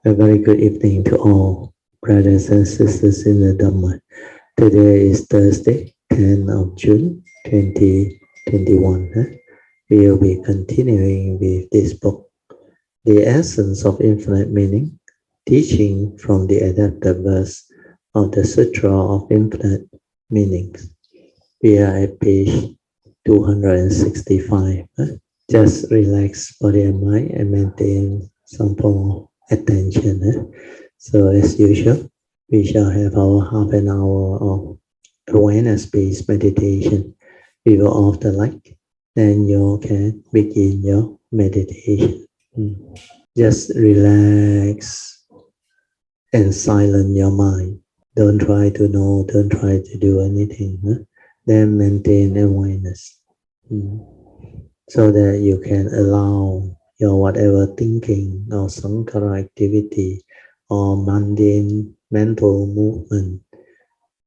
A very good evening to all brothers and sisters in the Dhamma. Today is Thursday, 10th of June, 2021. We will be continuing with this book, The Essence of Infinite Meaning, teaching from the adapted verse of the Sutra of Infinite Meanings. We are at page 265. Just relax body and mind and maintain some form of attention. So as usual, we shall have our half an hour of awareness-based meditation. We will off the light, then you can begin your meditation. Just relax and silence your mind. Don't try to know, don't try to do anything. Then maintain awareness. So that you can allow your whatever thinking or sankara activity or mundane mental movement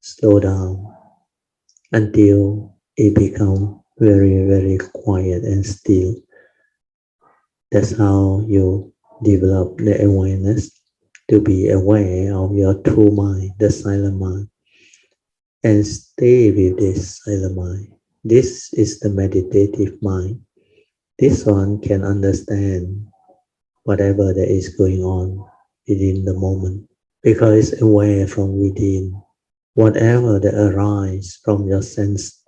slow down until it becomes very, very quiet and still. That's how you develop the awareness to be aware of your true mind, the silent mind, and stay with this silent mind. This is the meditative mind. This one can understand whatever that is going on within the moment because it's aware from within. Whatever that arises from your senses,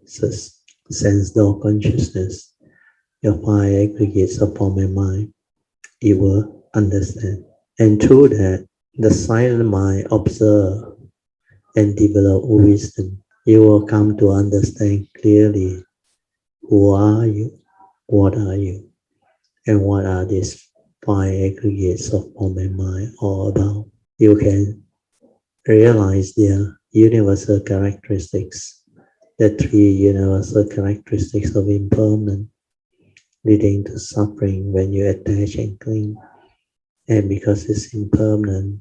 sense door consciousness, your five aggregates of form and mind, you will understand. And through that, the silent mind observe and develop wisdom. You will come to understand clearly who are you, what are you, and what are these five aggregates of form and mind all about. You can realize their universal characteristics, the three universal characteristics of impermanence, leading to suffering when you attach and cling. And because it's impermanent,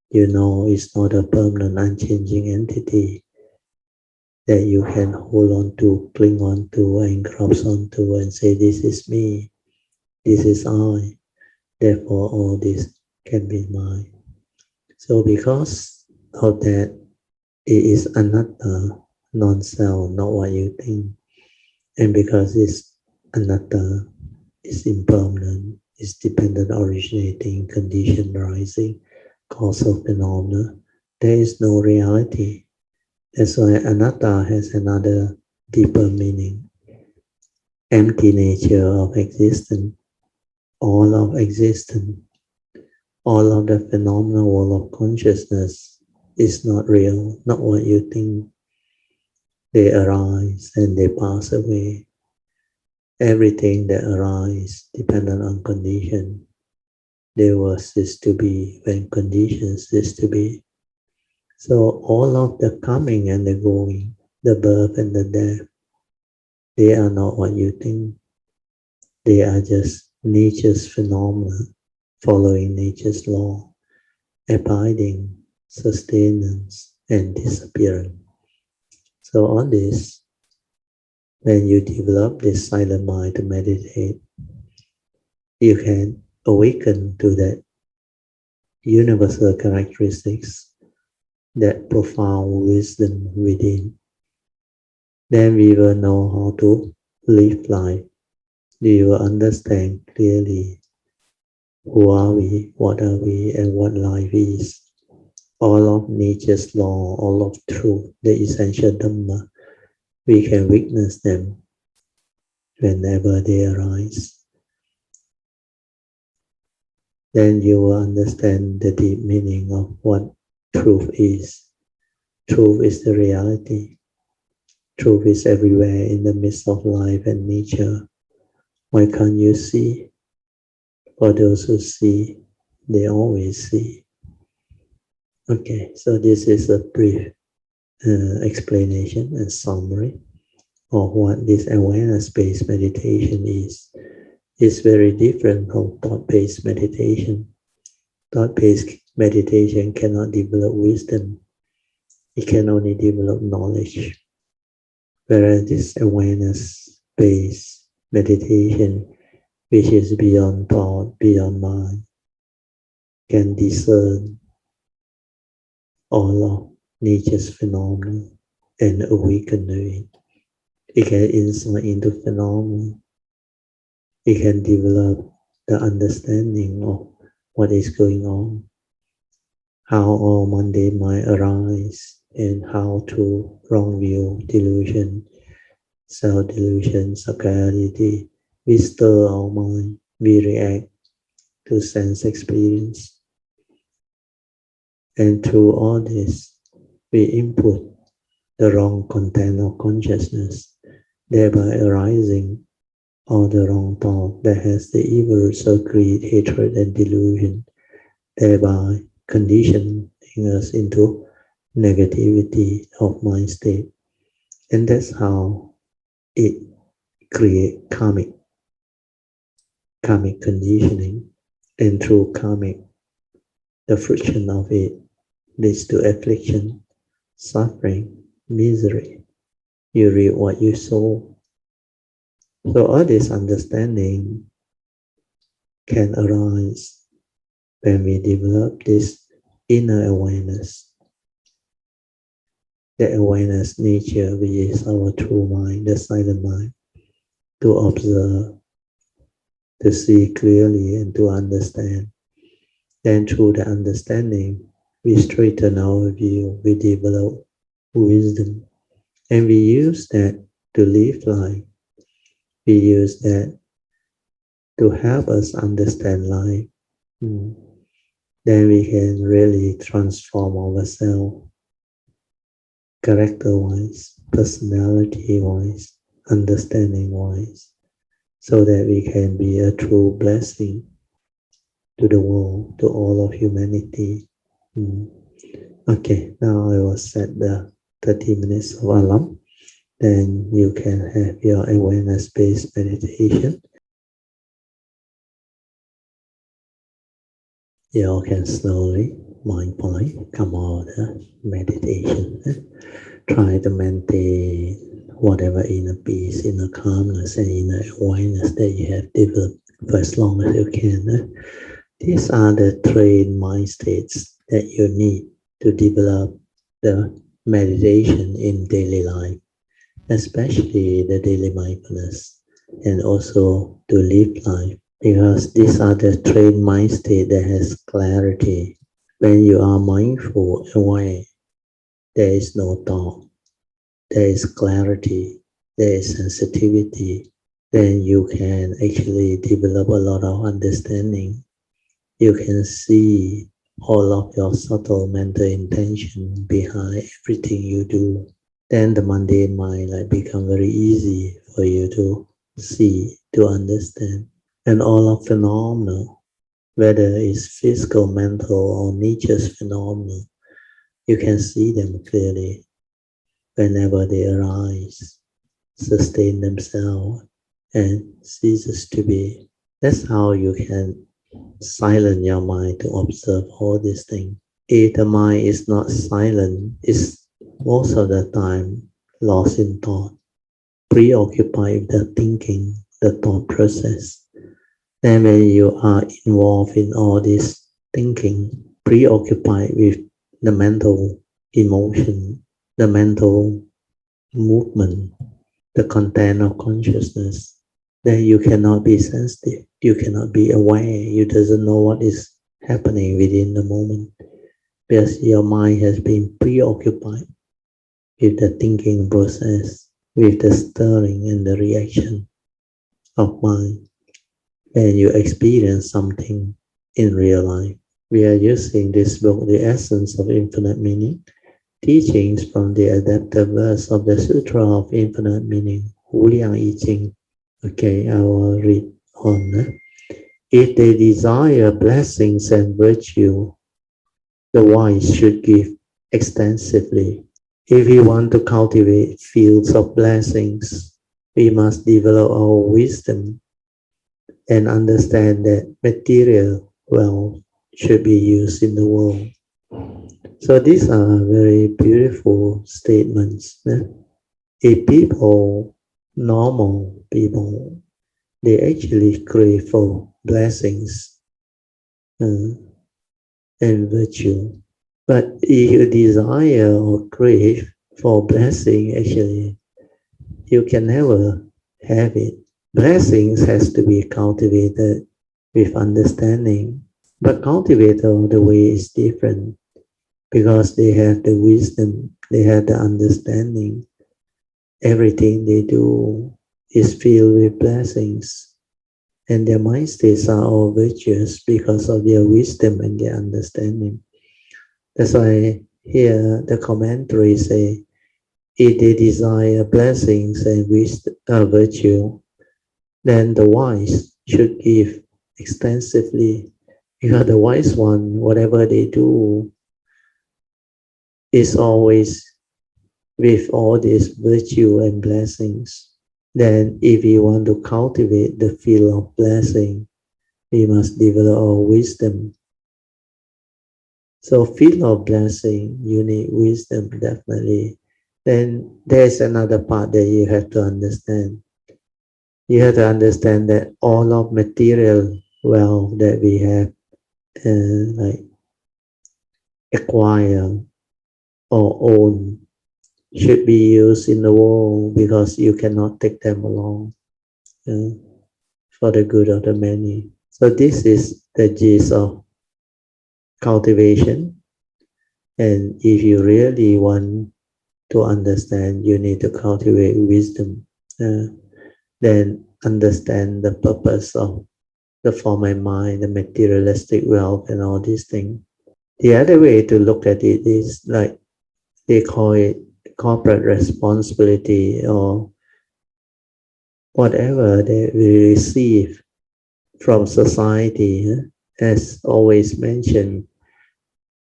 you know it's not a permanent, unchanging entity that you can hold on to, cling on to, and grasp onto and say, this is me, this is I, therefore all this can be mine. So because of that, it is anatta, non-self, not what you think. And because it's anatta, it's impermanent, it's dependent, originating, condition, rising, causal phenomena, there is no reality. That's why anatta has another deeper meaning. Empty nature of existence, all of existence, all of the phenomenal world of consciousness is not real, not what you think. They arise and they pass away. Everything that arises dependent on condition. They will cease to be when conditions cease to be. So all of the coming and the going, the birth and the death, they are not what you think. They are just nature's phenomena, following nature's law, abiding, sustenance, and disappearance. So on this, when you develop this silent mind to meditate, you can awaken to that universal characteristics, that profound wisdom within. Then we will know how to live life. We will understand clearly who are we, what are we, and what life is. All of nature's law, all of truth, the essential Dhamma, we can witness them whenever they arise. Then you will understand the deep meaning of what truth is. Truth is the reality. Truth is everywhere in the midst of life and nature. Why can't you see? For those who see, they always see. Okay, so this is a brief explanation and summary of what this awareness-based meditation is. It's very different from thought-based meditation. Thought-based meditation cannot develop wisdom. It can only develop knowledge. Whereas this awareness-based meditation, which is beyond thought, beyond mind, can discern all of nature's phenomena and awaken to it. It can insight into phenomena. It can develop the understanding of what is going on, how all mundane might arise, and how to wrong view, delusion, self-delusion, subclarity, we stir our mind, we react to sense experience. And through all this, we input the wrong content of consciousness, thereby arising all the wrong thought that has the evil roots of greed, hatred, and delusion, thereby conditioning us into negativity of mind state. And that's how it creates karmic conditioning. And through karmic, the friction of it leads to affliction, suffering, misery. You reap what you sow. So all this understanding can arise when we develop this inner awareness. The awareness nature, which is our true mind, the silent mind, to observe, to see clearly and to understand. Then through the understanding, we straighten our view, we develop wisdom, and we use that to live life. We use that to help us understand life. Then we can really transform ourselves character-wise, personality-wise, understanding-wise, so that we can be a true blessing to the world, to all of humanity. Okay, now I will set the 30 minutes of alarm. Then you can have your awareness-based meditation. You can slowly, mindfully come out of meditation. Try to maintain whatever inner peace, inner calmness, and inner awareness that you have developed for as long as you can. These are the trained mind states that you need to develop the meditation in daily life, especially the daily mindfulness, and also to live life, because these are the trained mind state that has clarity. When you are mindful, aware, there is no thought, there is clarity, there is sensitivity, then you can actually develop a lot of understanding. You can see all of your subtle mental intention behind everything you do. Then the mundane mind become very easy for you to see, to understand. And all of phenomena, whether it's physical, mental, or nature's phenomena, you can see them clearly whenever they arise, sustain themselves, and ceases to be. That's how you can silence your mind to observe all these things. If the mind is not silent, it's most of the time lost in thought, preoccupied with the thinking, the thought process. Then when you are involved in all this thinking, preoccupied with the mental emotion, the mental movement, the content of consciousness, then you cannot be sensitive, you cannot be aware, you doesn't know what is happening within the moment, because your mind has been preoccupied with the thinking process, with the stirring and the reaction of mind. When you experience something in real life, we are using this book, The Essence of Infinite Meaning, teachings from the adaptive verse of the Sutra of Infinite Meaning, Hu Liang I Ching. Okay, I will read on. If they desire blessings and virtue, the wise should give extensively. If we want to cultivate fields of blessings, we must develop our wisdom and understand that material wealth should be used in the world. So these are very beautiful statements. If people, normal people, they actually crave for blessings. and virtue. But if you desire or crave for blessing, actually, you can never have it. Blessings has to be cultivated with understanding, but cultivated all the way is different because they have the wisdom, they have the understanding. Everything they do is filled with blessings, and their mind states are all virtuous because of their wisdom and their understanding. That's why here the commentary say, if they desire blessings and wisdom, virtue, then the wise should give extensively. Because the wise one, whatever they do, is always with all this virtue and blessings. Then if we want to cultivate the field of blessing, we must develop our wisdom. So field of blessing, you need wisdom definitely. Then there's another part that you have to understand. You have to understand that all of material wealth that we have like acquire or own should be used in the world because you cannot take them along for the good of the many. So this is the gist of cultivation. And if you really want to understand, you need to cultivate wisdom. Then understand the purpose of the form and mind, the materialistic wealth, and all these things. The other way to look at it is like they call it corporate responsibility or whatever that we receive from society. As always mentioned,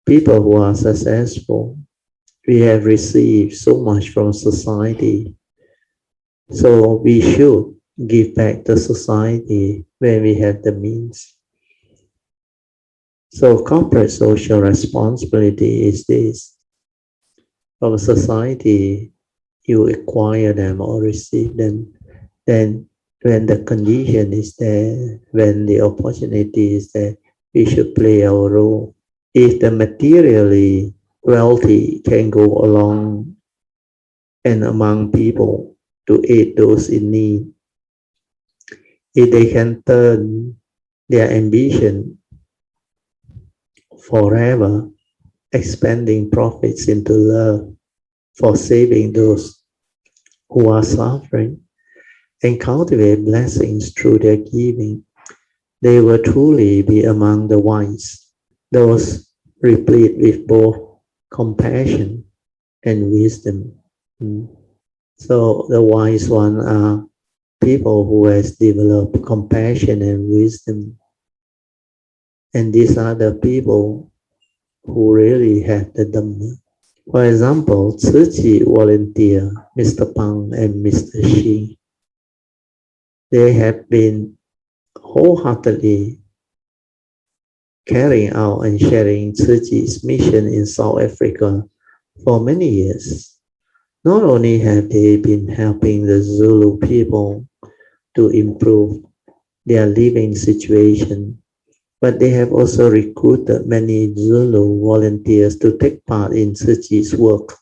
people who are successful, we have received so much from society. So we should give back to society when we have the means. So corporate social responsibility is this. From society, you acquire them or receive them. Then when the condition is there, when the opportunity is there, we should play our role. If the materially wealthy can go along and among people to aid those in need, if they can turn their ambition forever, expanding profits into love for saving those who are suffering, and cultivate blessings through their giving, they will truly be among the wise, those replete with both compassion and wisdom. So the wise ones are people who has developed compassion and wisdom. And these are the people who really have the Dhamma. For example, Tzu volunteer, Mr. Pang and Mr. Shi, they have been wholeheartedly carrying out and sharing Tzu's mission in South Africa for many years. Not only have they been helping the Zulu people to improve their living situation, but they have also recruited many Zulu volunteers to take part in Tzu's work.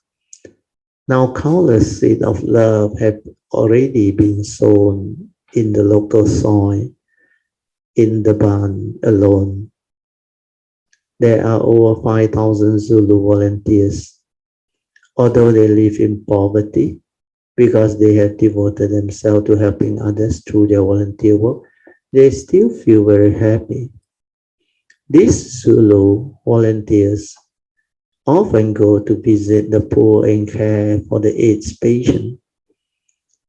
Now countless seeds of love have already been sown in the local soil, in the barn alone. There are over 5,000 Zulu volunteers. Although they live in poverty, because they have devoted themselves to helping others through their volunteer work, they still feel very happy. These Zulu volunteers often go to visit the poor and care for the AIDS patient.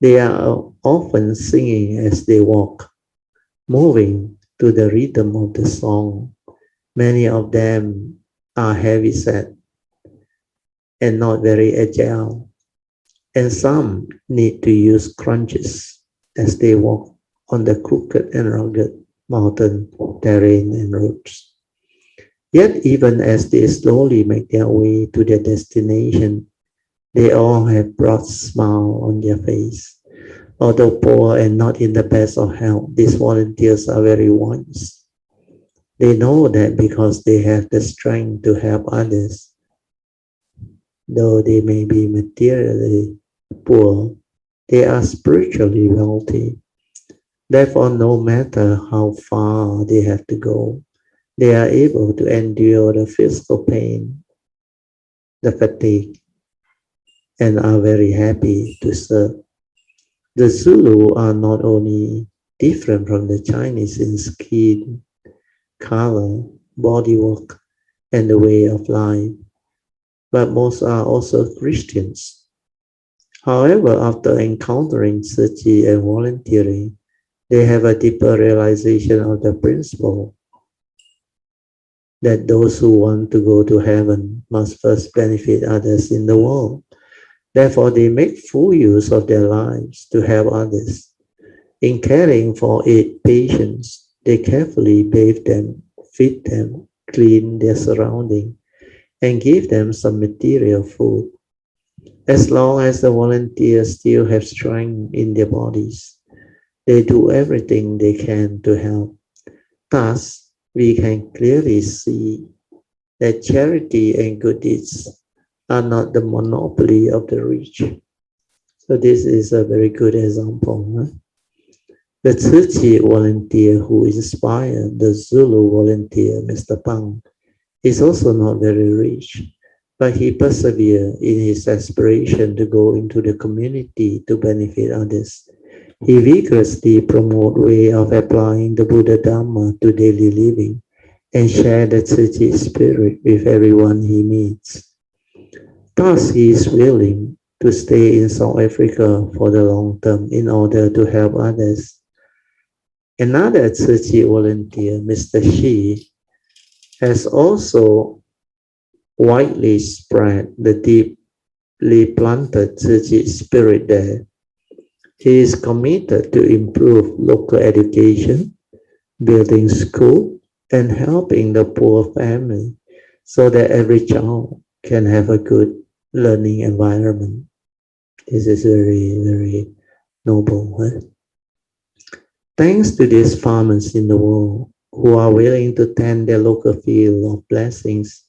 They are often singing as they walk, moving to the rhythm of the song. Many of them are heavy-set and not very agile, and some need to use crutches as they walk on the crooked and rugged mountain terrain and roads. Yet even as they slowly make their way to their destination, they all have broad smile on their face. Although poor and not in the best of health, these volunteers are very wise. They know that because they have the strength to help others, though they may be materially poor, they are spiritually wealthy. Therefore, no matter how far they have to go, they are able to endure the physical pain, the fatigue, and are very happy to serve. The Zulu are not only different from the Chinese in skin, color, body work, and the way of life, but most are also Christians. However, after encountering Tzu and volunteering, they have a deeper realization of the principle that those who want to go to heaven must first benefit others in the world. Therefore, they make full use of their lives to help others. In caring for eight patients, they carefully bathe them, feed them, clean their surroundings, and give them some material food. As long as the volunteers still have strength in their bodies, they do everything they can to help. Thus, we can clearly see that charity and good deeds are not the monopoly of the rich. So this is a very good example. Huh? The Tzu volunteer who inspired the Zulu volunteer, Mr. Pang, is also not very rich, but he persevered in his aspiration to go into the community to benefit others. He vigorously promotes way of applying the Buddha Dharma to daily living and share the Tzu spirit with everyone he meets. Thus, he is willing to stay in South Africa for the long term in order to help others. Another Tzu volunteer, Mr. Shi, has also widely spread the deeply planted Tzu spirit there. He is committed to improve local education, building school, and helping the poor family so that every child can have a good learning environment. This is very, very noble. Huh? Thanks to these farmers in the world who are willing to tend their local field of blessings,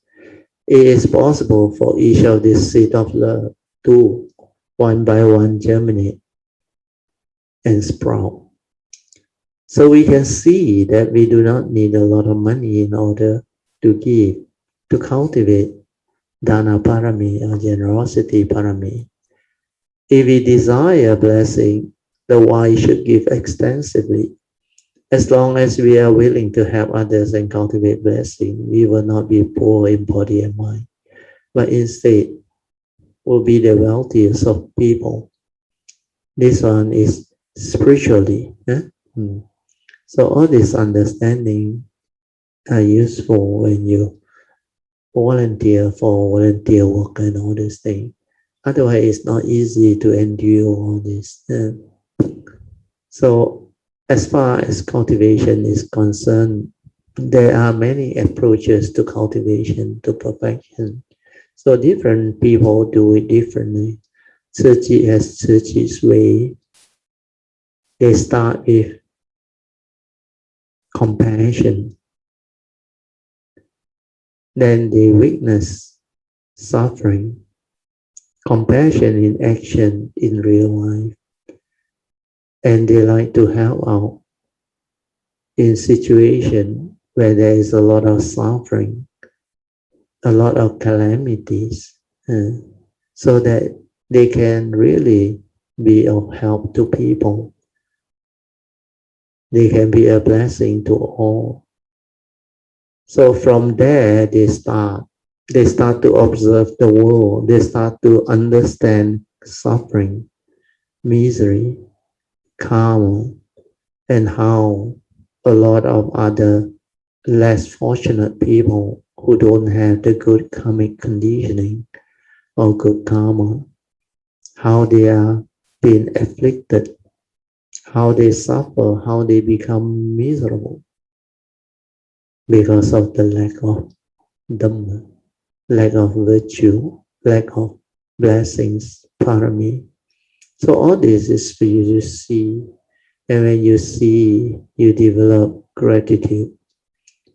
it is possible for each of these seeds of love to, one by one, germinate and sprout. So we can see that we do not need a lot of money in order to give, to cultivate dana parami or generosity parami. If we desire blessing, the wise should give extensively. As long as we are willing to help others and cultivate blessing, we will not be poor in body and mind, but instead will be the wealthiest of people. This one is spiritually. So all this understanding are useful when you volunteer for volunteer work and all these things. Otherwise, it's not easy to endure all this. So as far as cultivation is concerned, there are many approaches to cultivation, to perfection. So different people do it differently. Tzu has Tzu's way. They start with compassion. Then they witness suffering, compassion in action in real life. And they like to help out in situations where there is a lot of suffering, a lot of calamities, so that they can really be of help to people. They can be a blessing to all. So from there, they start to observe the world. They start to understand suffering, misery, karma, and how a lot of other less fortunate people who don't have the good karmic conditioning or good karma, how they are being afflicted, how they suffer, how they become miserable because of the lack of Dhamma, lack of virtue, lack of blessings, parami. So all this is for you to see. And when you see, you develop gratitude.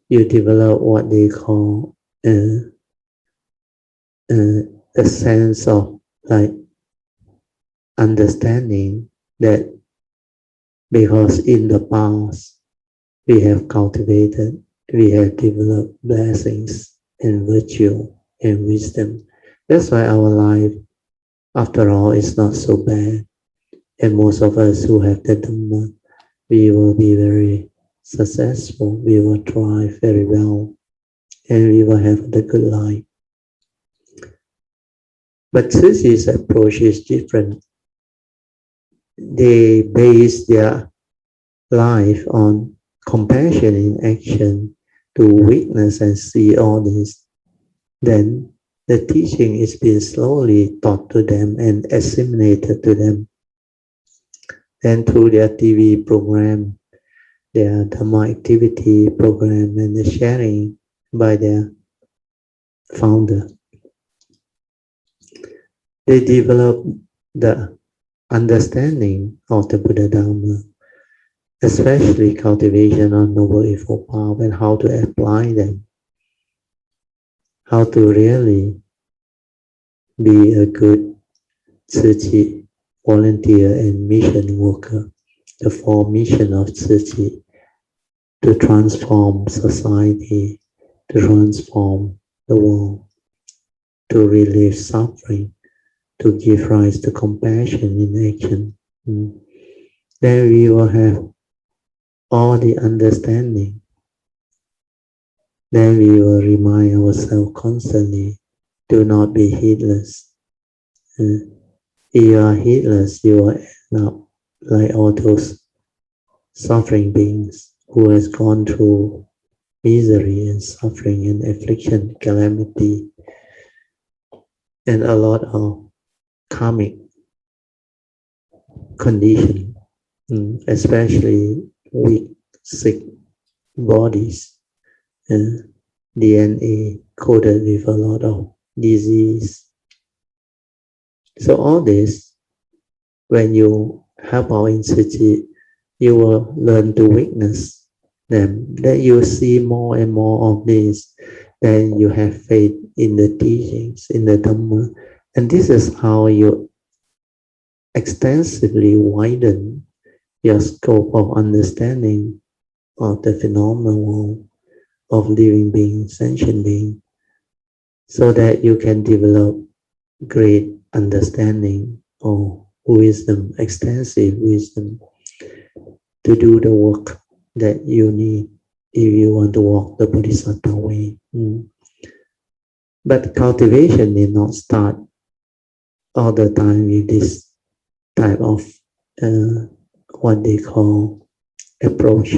you develop what they call a sense of like understanding that because in the past we have cultivated, we have developed blessings and virtue and wisdom. That's why our life, after all, is not so bad. And most of us who have the Dhamma, we will be very successful, we will thrive very well, and we will have the good life. But Susi's approach is different. They base their life on compassion in action to witness and see all this. Then the teaching is being slowly taught to them and assimilated to them. And through their TV program, their Dhamma activity program, and the sharing by their founder, they develop the understanding of the Buddha Dharma, especially cultivation of noble evil power and how to apply them, how to really be a good Tzu volunteer and mission worker. The four mission of Tzu to transform society, to transform the world, to relieve suffering, to give rise to compassion in action. Then we will have all the understanding. Then we will remind ourselves constantly, do not be heedless. If you are heedless, you will end up like all those suffering beings who has gone through misery and suffering and affliction, calamity, and a lot of karmic condition, especially weak, sick bodies, DNA coded with a lot of disease. So all this, when you help out in Suci, you will learn to witness them, that you see more and more of this, then you have faith in the teachings, in the Dhamma, and this is how you extensively widen your scope of understanding of the phenomenal world of living beings, sentient beings, so that you can develop great understanding of wisdom, extensive wisdom, to do the work that you need if you want to walk the Bodhisattva way. But cultivation need not start all the time with this type of what they call approach.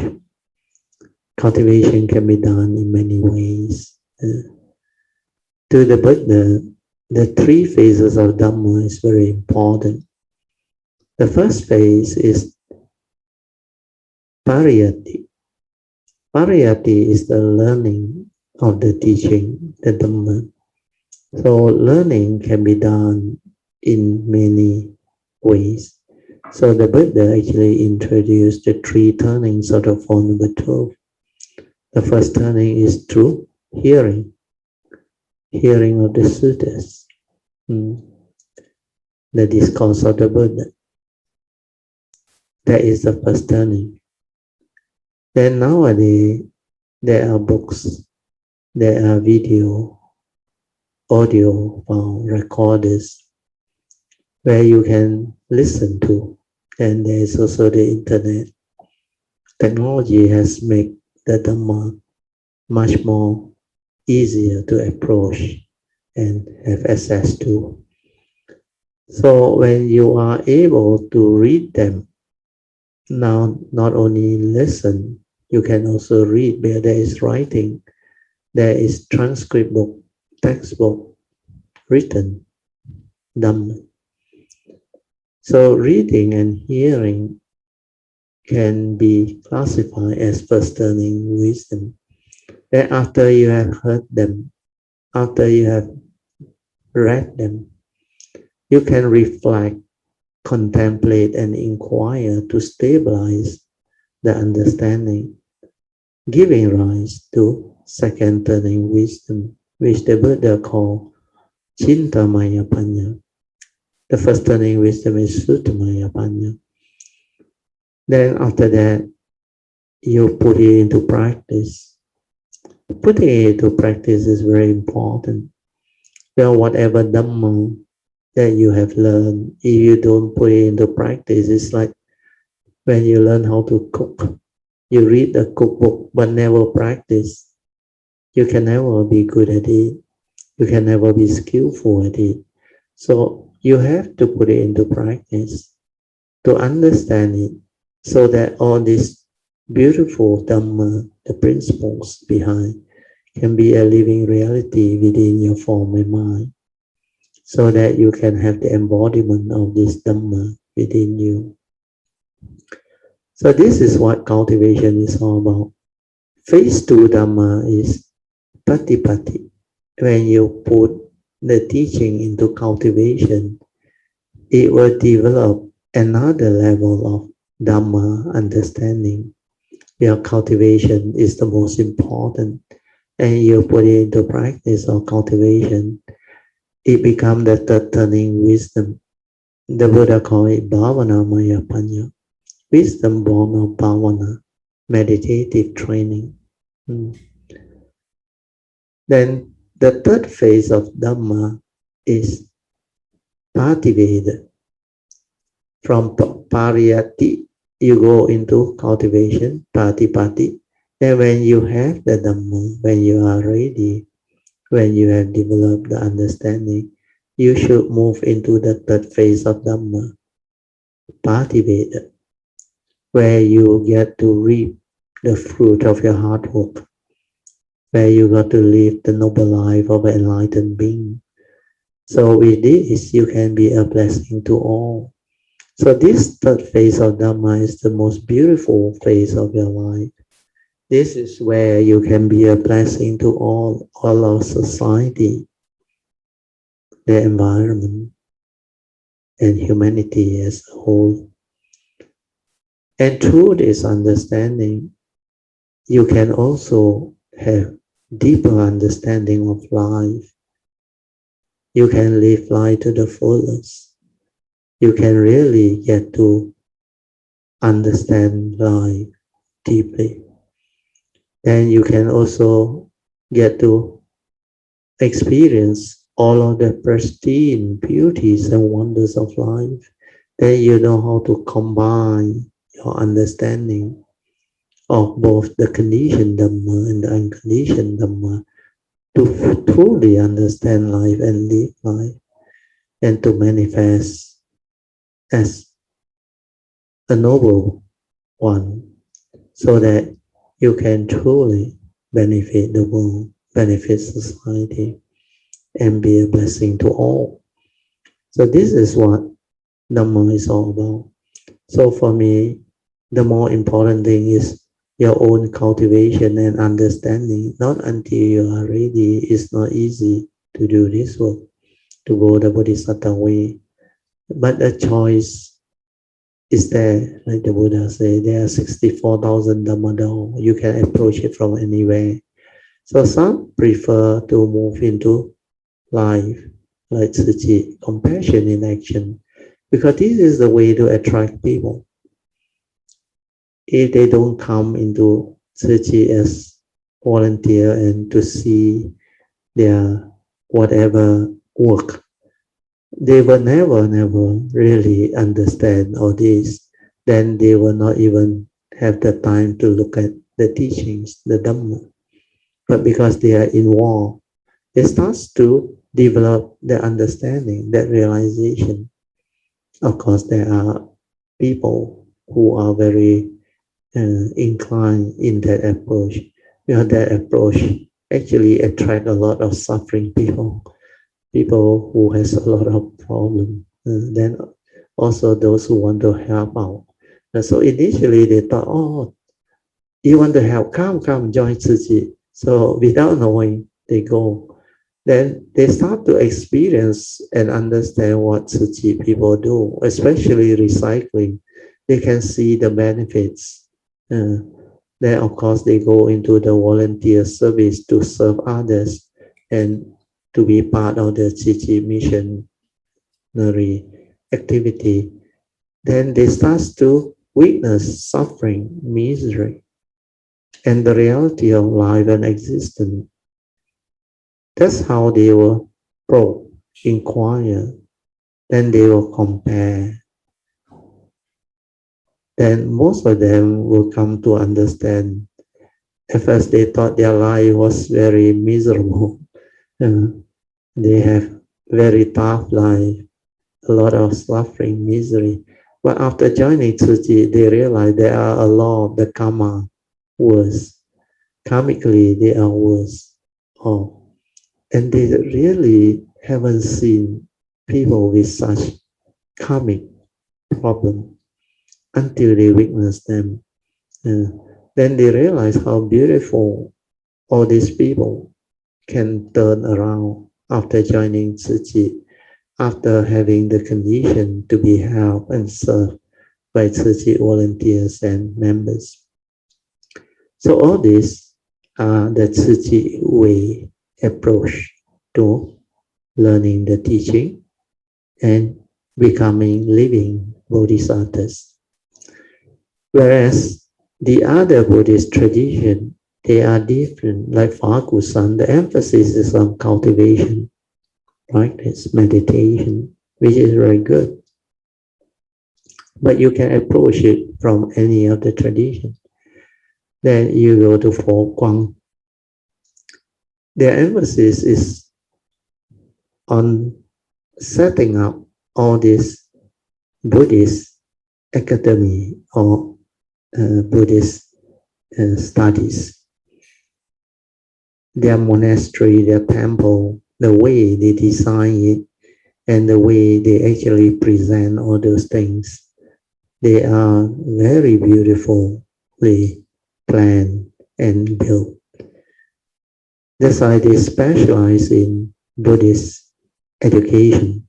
Cultivation can be done in many ways. To the Buddha, the three phases of Dhamma is very important. The first phase is pariyatti. Pariyatti is the learning of the teaching, the Dhamma. So learning can be done in many ways. So the Buddha actually introduced the three turnings of the Four Noble Truths. The first turning is through hearing of the suttas, the discourse of the Buddha. That is the first turning. Then nowadays, there are books, there are video, audio file recorders where you can listen to. And there is also the internet. Technology has made the Dhamma much more easier to approach and have access to. So when you are able to read them, now not only listen, you can also read where there is writing, there is transcript book, textbook, written Dhamma. So reading and hearing can be classified as first turning wisdom. Then after you have heard them, after you have read them, you can reflect, contemplate, and inquire to stabilize the understanding. giving rise to second turning wisdom, which the Buddha called Chintamaya Panya. The first turning wisdom is Suttamaya Panya. Then after that, you put it into practice. Putting it into practice is very important. Well, whatever Dhamma that you have learned, if you don't put it into practice, it's like when you learn how to cook. You read the cookbook but never practice. You can never be good at it. You can never be skillful at it. So you have to put it into practice to understand it, so that all these beautiful Dhamma, the principles behind, can be a living reality within your form and mind, so that you can have the embodiment of this Dhamma within you. So this is what cultivation is all about. Phase 2 Dhamma is Patipati. When you put the teaching into cultivation, it will develop another level of Dhamma understanding. Your cultivation is the most important, and you put it into practice of cultivation, it becomes the third turning wisdom. The Buddha called it Bhavana Maya Panya, wisdom born of Bhavana, meditative training. Then the third phase of Dhamma is Pativeda. From Pariyati, you go into cultivation, Patipati. And when you have the Dhamma, when you are ready, when you have developed the understanding, you should move into the third phase of Dhamma, Pativeda, where you get to reap the fruit of your hard work, where you got to live the noble life of an enlightened being. So with this, you can be a blessing to all. So this third phase of Dhamma is the most beautiful phase of your life. This is where you can be a blessing to all our society, the environment, and humanity as a whole. And through this understanding, you can also have deeper understanding of life. You can live life to the fullest. You can really get to understand life deeply. Then you can also get to experience all of the pristine beauties and wonders of life. Then you know how to combine your understanding of both the conditioned Dhamma and the unconditioned Dhamma to truly understand life and live life, and to manifest as a noble one, so that you can truly benefit the world, benefit society, and be a blessing to all. So this is what Dhamma is all about. So for me, the more important thing is your own cultivation and understanding. Not until you are ready, it's not easy to do this work, to go the Bodhisattva way. But the choice is there, like the Buddha said, there are 64,000 Dhamma doors. You can approach it from anywhere. So some prefer to move into life, like Tzu compassion in action, because this is the way to attract people. If they don't come into Tzu as volunteer and to see their whatever work, they will never really understand all this. Then they will not even have the time to look at the teachings, the Dhamma. But because they are involved, it starts to develop the understanding, that realization. Of course, there are people who are very inclined in that approach. That approach actually attract a lot of suffering people who has a lot of problem. Then also those who want to help out. So initially they thought, oh, you want to help, come, join Tzu. So without knowing, they go. Then they start to experience and understand what Tzu people do, especially recycling. They can see the benefits. Then, of course, they go into the volunteer service to serve others and to be part of the Chi missionary activity. Then they start to witness suffering, misery, and the reality of life and existence. That's how they will probe, inquire, then they will compare. Then most of them will come to understand. At first, they thought their life was very miserable. They have very tough life, a lot of suffering, misery. But after joining Tzuchi, they realize there are a lot of the karma worse. Karmically, they are worse. Oh, and they really haven't seen people with such karmic problem until they witness them. Then they realize how beautiful all these people can turn around after joining Tzuchi, after having the condition to be helped and served by Tzuchi volunteers and members. So all this are the Tzuchi way approach to learning the teaching and becoming living bodhisattvas. Whereas the other Buddhist tradition, they are different. Like Fakusan, the emphasis is on cultivation, practice, meditation, which is very good. But you can approach it from any of the tradition. Then you go to Fo Guang. Their emphasis is on setting up all these Buddhist academy or Buddhist studies. Their monastery, their temple, the way they design it, and the way they actually present all those things, they are very beautifully planned and built. That's why they specialize in Buddhist education.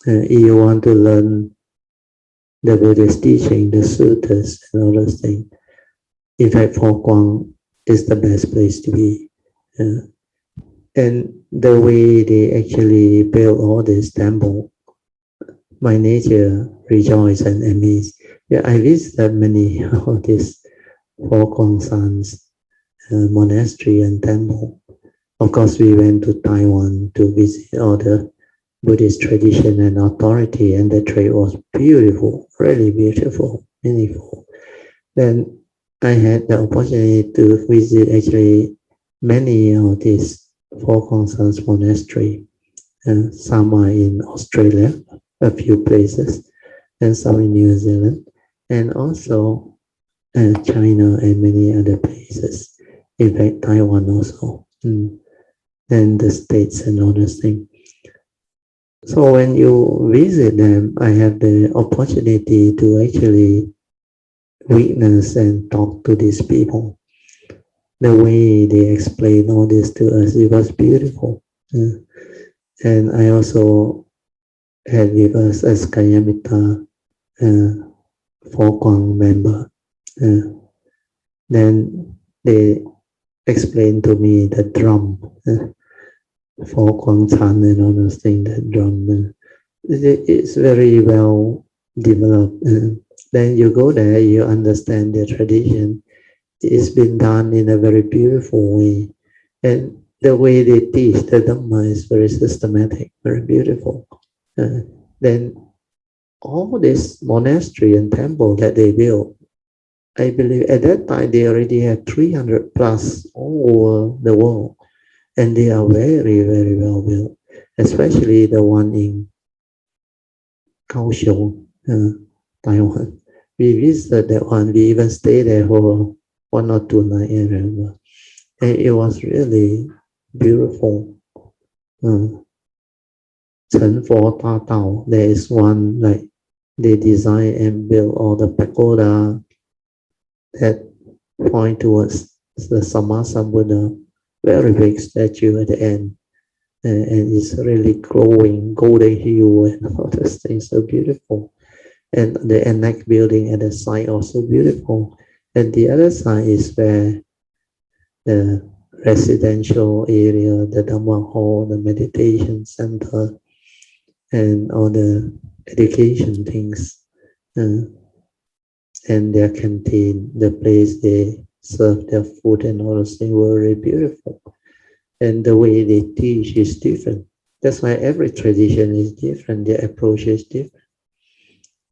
If you want to learn the Buddhist teaching, the sutras, and all those things, in fact, Fo Guang is the best place to be. And the way they actually build all this temple, my nature rejoice and amaze. Yeah, I visited many of these Fo Guang San's monastery and temple. Of course, we went to Taiwan to visit all the Buddhist tradition and authority, and the trade was beautiful, really beautiful, meaningful. Then I had the opportunity to visit actually many of these Fo Guang San's monastery, and some are in Australia, a few places, and some in New Zealand, and also China and many other places. In fact, Taiwan also, and the States and all those things. So when you visit them, I have the opportunity to actually witness and talk to these people. The way they explain all this to us, it was beautiful. And I also had with us as Kayamita Fo Guang member. Then they explained to me the drum, Fo Guang Chan and all those things, the drum. It's very well developed. Then you go there, you understand the tradition. It's been done in a very beautiful way. And the way they teach the Dhamma is very systematic, very beautiful. Then all this monastery and temple that they built, I believe at that time they already had 300 plus all over the world. And they are very, very well built, especially the one in Kaohsiung, Taiwan. We visited that one. We even stayed there for 1 or 2 nights, I remember. And it was really beautiful. Chen Fo Ta Tao, there is one like they design and build all the pagoda that point towards the Sammasambuddha, very big statue at the end. And it's really glowing, golden hue and all those things, so beautiful. And the annex building at the side also beautiful. And the other side is where the residential area, the Dhamma hall, the meditation center, and all the education things, and their canteen, the place they serve their food and all those things were very beautiful. And the way they teach is different. That's why every tradition is different, their approach is different.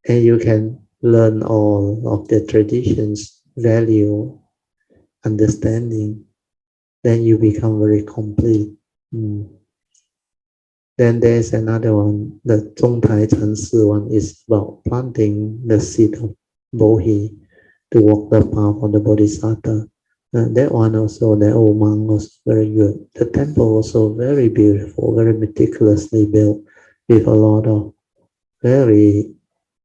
And you can learn all of the traditions, value, understanding, then you become very complete. Then there's another one, the Zhongtai Chansi one is about planting the seed of Bohi to walk the path of the Bodhisattva. That one also, the old monk was very good. The temple also very beautiful, very meticulously built with a lot of very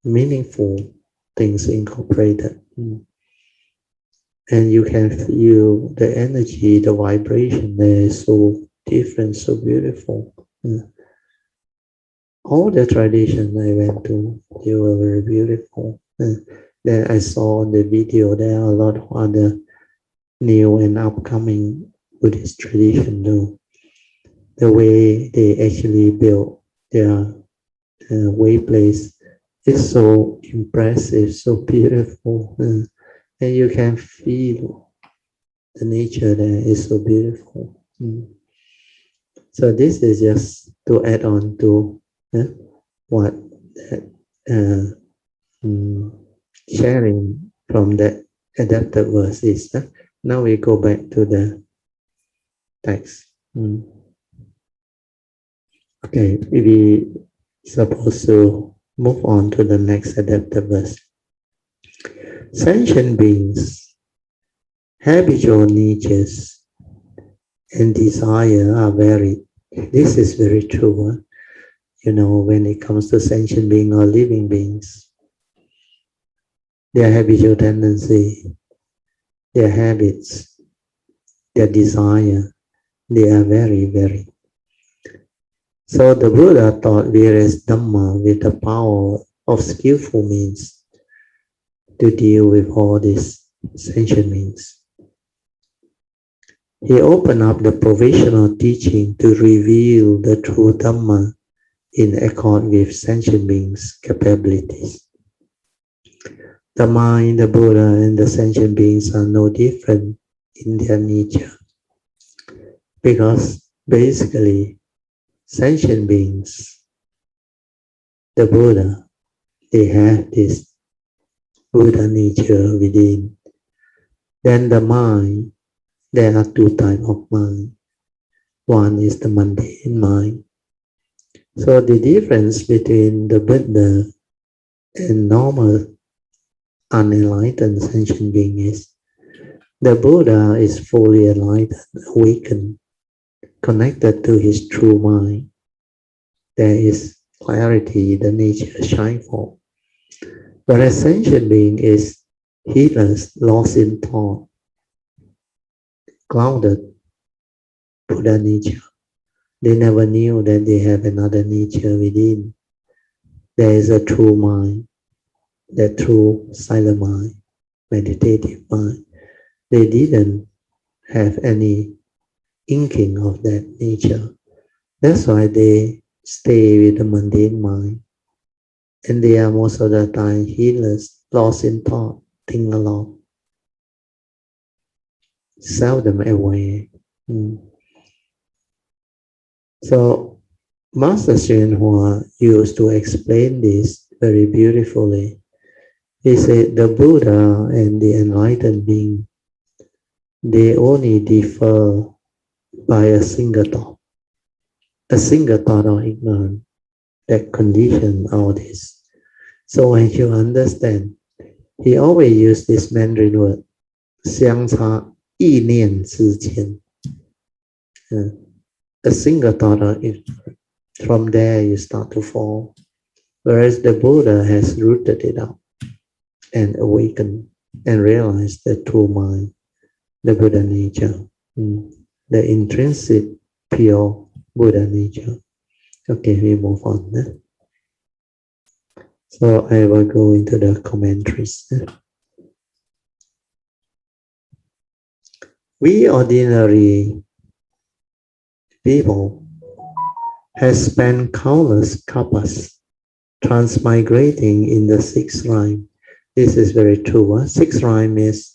meaningful things incorporated. And you can feel the energy, the vibration there is so different, so beautiful. All the traditions I went to, they were very beautiful. Then I saw on the video there are a lot of other new and upcoming Buddhist tradition too. The way they actually built their way place is so impressive, so beautiful, and you can feel the nature there is so beautiful. So this is just to add on to what that sharing from the adapted verse is. Now we go back to the text. Okay, we supposed to move on to the next adapted verse. Sentient beings, habitual natures, and desire are varied. This is very true. When it comes to sentient beings or living beings, their habitual tendency, their habits, their desire, they are very varied. So the Buddha taught various Dhamma with the power of skillful means to deal with all these sentient beings. He opened up the provisional teaching to reveal the true Dhamma in accord with sentient beings' capabilities. The mind, the Buddha, and the sentient beings are no different in their nature, because basically sentient beings, the Buddha, they have this Buddha nature within. Then the mind, there are two types of mind. One is the mundane mind. So the difference between the Buddha and normal unenlightened sentient being is the Buddha is fully enlightened, awakened, connected to his true mind. There is clarity, the nature shine forth. Whereas sentient being is heedless, lost in thought, clouded Buddha nature. They never knew that they have another nature within. There is a true mind, the true silent mind, meditative mind. They didn't have any inkling of that nature. That's why they stay with the mundane mind. And they are most of the time heedless, lost in thought, think a lot, seldom aware. So Master Hsuan Hua used to explain this very beautifully. He said the Buddha and the enlightened being, they only differ by a single thought of ignorance that condition all this. So when you understand, he always used this Mandarin word, 相差意念之间. A single thought of ignorance. From there you start to fall. Whereas the Buddha has rooted it out and awakened and realized the true mind, the Buddha nature, the intrinsic pure Buddha nature. Okay, we move on. So I will go into the commentaries. We ordinary people have spent countless kalpas transmigrating in the sixth rhyme. This is very true. Sixth rhyme is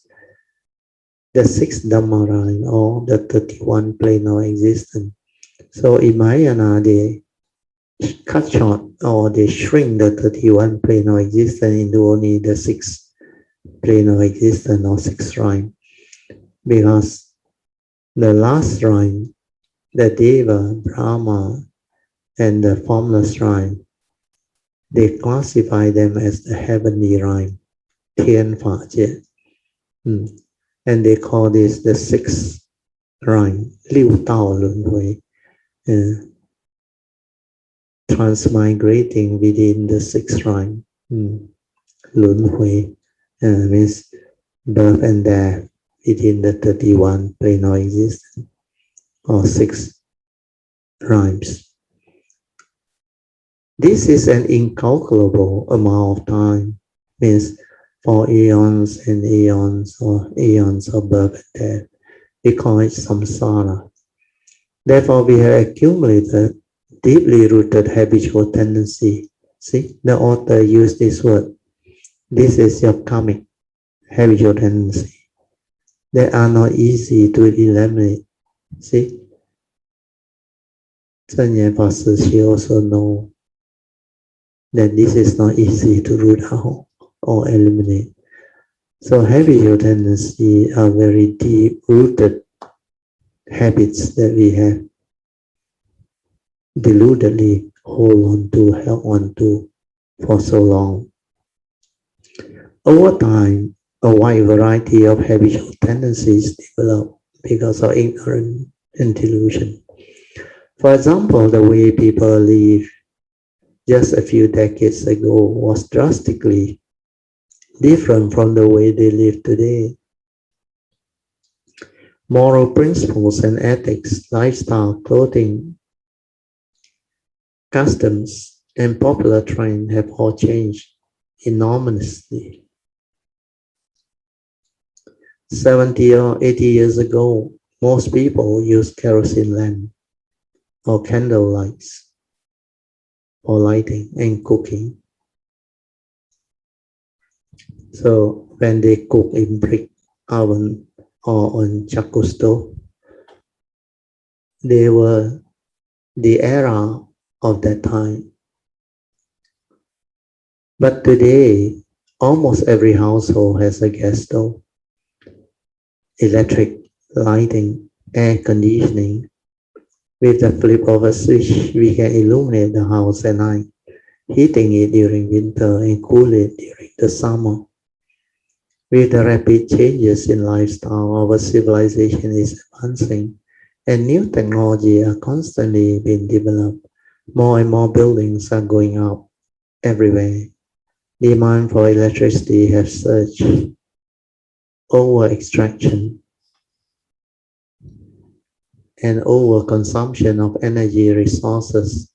the sixth Dhamma rhyme or the 31 plane of existence. So in Mahayana, they cut short or they shrink the 31 plane of existence into only the sixth plane of existence or sixth rhyme. Because the last rhyme, the Deva, Brahma, and the formless rhyme, they classify them as the heavenly rhyme, Tian Fa Jie. And they call this the sixth rhyme, Liu Dao Lun Hui, transmigrating within the sixth rhyme. Lun Hui means birth and death within the 31 plane of existence, or six rhymes. This is an incalculable amount of time, means for eons and eons or eons of birth and death. We call it samsara. Therefore, we have accumulated deeply rooted habitual tendency. See, the author used this word. This is your karmic habitual tendency. They are not easy to eliminate. See, Chen Yan Pastor, she also know that this is not easy to root out or eliminate. So habitual tendency are very deep-rooted habits that we have deludedly hold on to, held on to for so long. Over time, a wide variety of habitual tendencies develop because of ignorance and delusion. For example, the way people live just a few decades ago was drastically different from the way they live today. Moral principles and ethics, lifestyle, clothing, customs, and popular trends have all changed enormously. 70 or 80 years ago, most people used kerosene lamp or candle lights for lighting and cooking. So when they cook in brick oven or on charcoal stove, they were the era of that time. But today, almost every household has a gas stove, electric lighting, air conditioning. With the flip of a switch, we can illuminate the house at night, heating it during winter and cool it during the summer. With the rapid changes in lifestyle, our civilization is advancing and new technology are constantly being developed. More and more buildings are going up everywhere. Demand for electricity has surged. Over-extraction and over-consumption of energy resources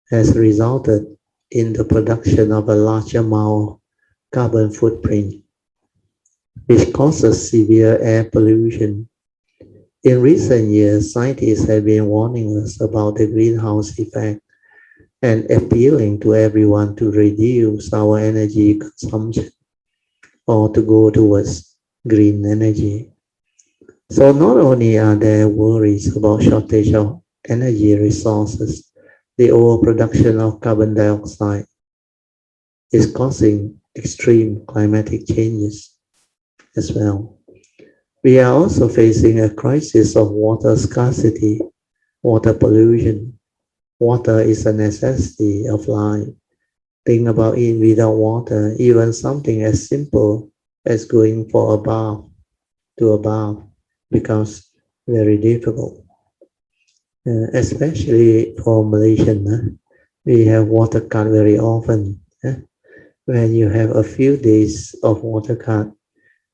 has resulted in the production of a large amount of carbon footprint, which causes severe air pollution. In recent years, scientists have been warning us about the greenhouse effect and appealing to everyone to reduce our energy consumption or to go towards green energy. So not only are there worries about shortage of energy resources, the overproduction of carbon dioxide is causing extreme climatic changes as well. We are also facing a crisis of water scarcity, water pollution. Water is a necessity of life. Think about it, without water, even something as simple as going for a bath to a bath becomes very difficult. Especially for Malaysian, we have water cut very often. When you have a few days of water cut,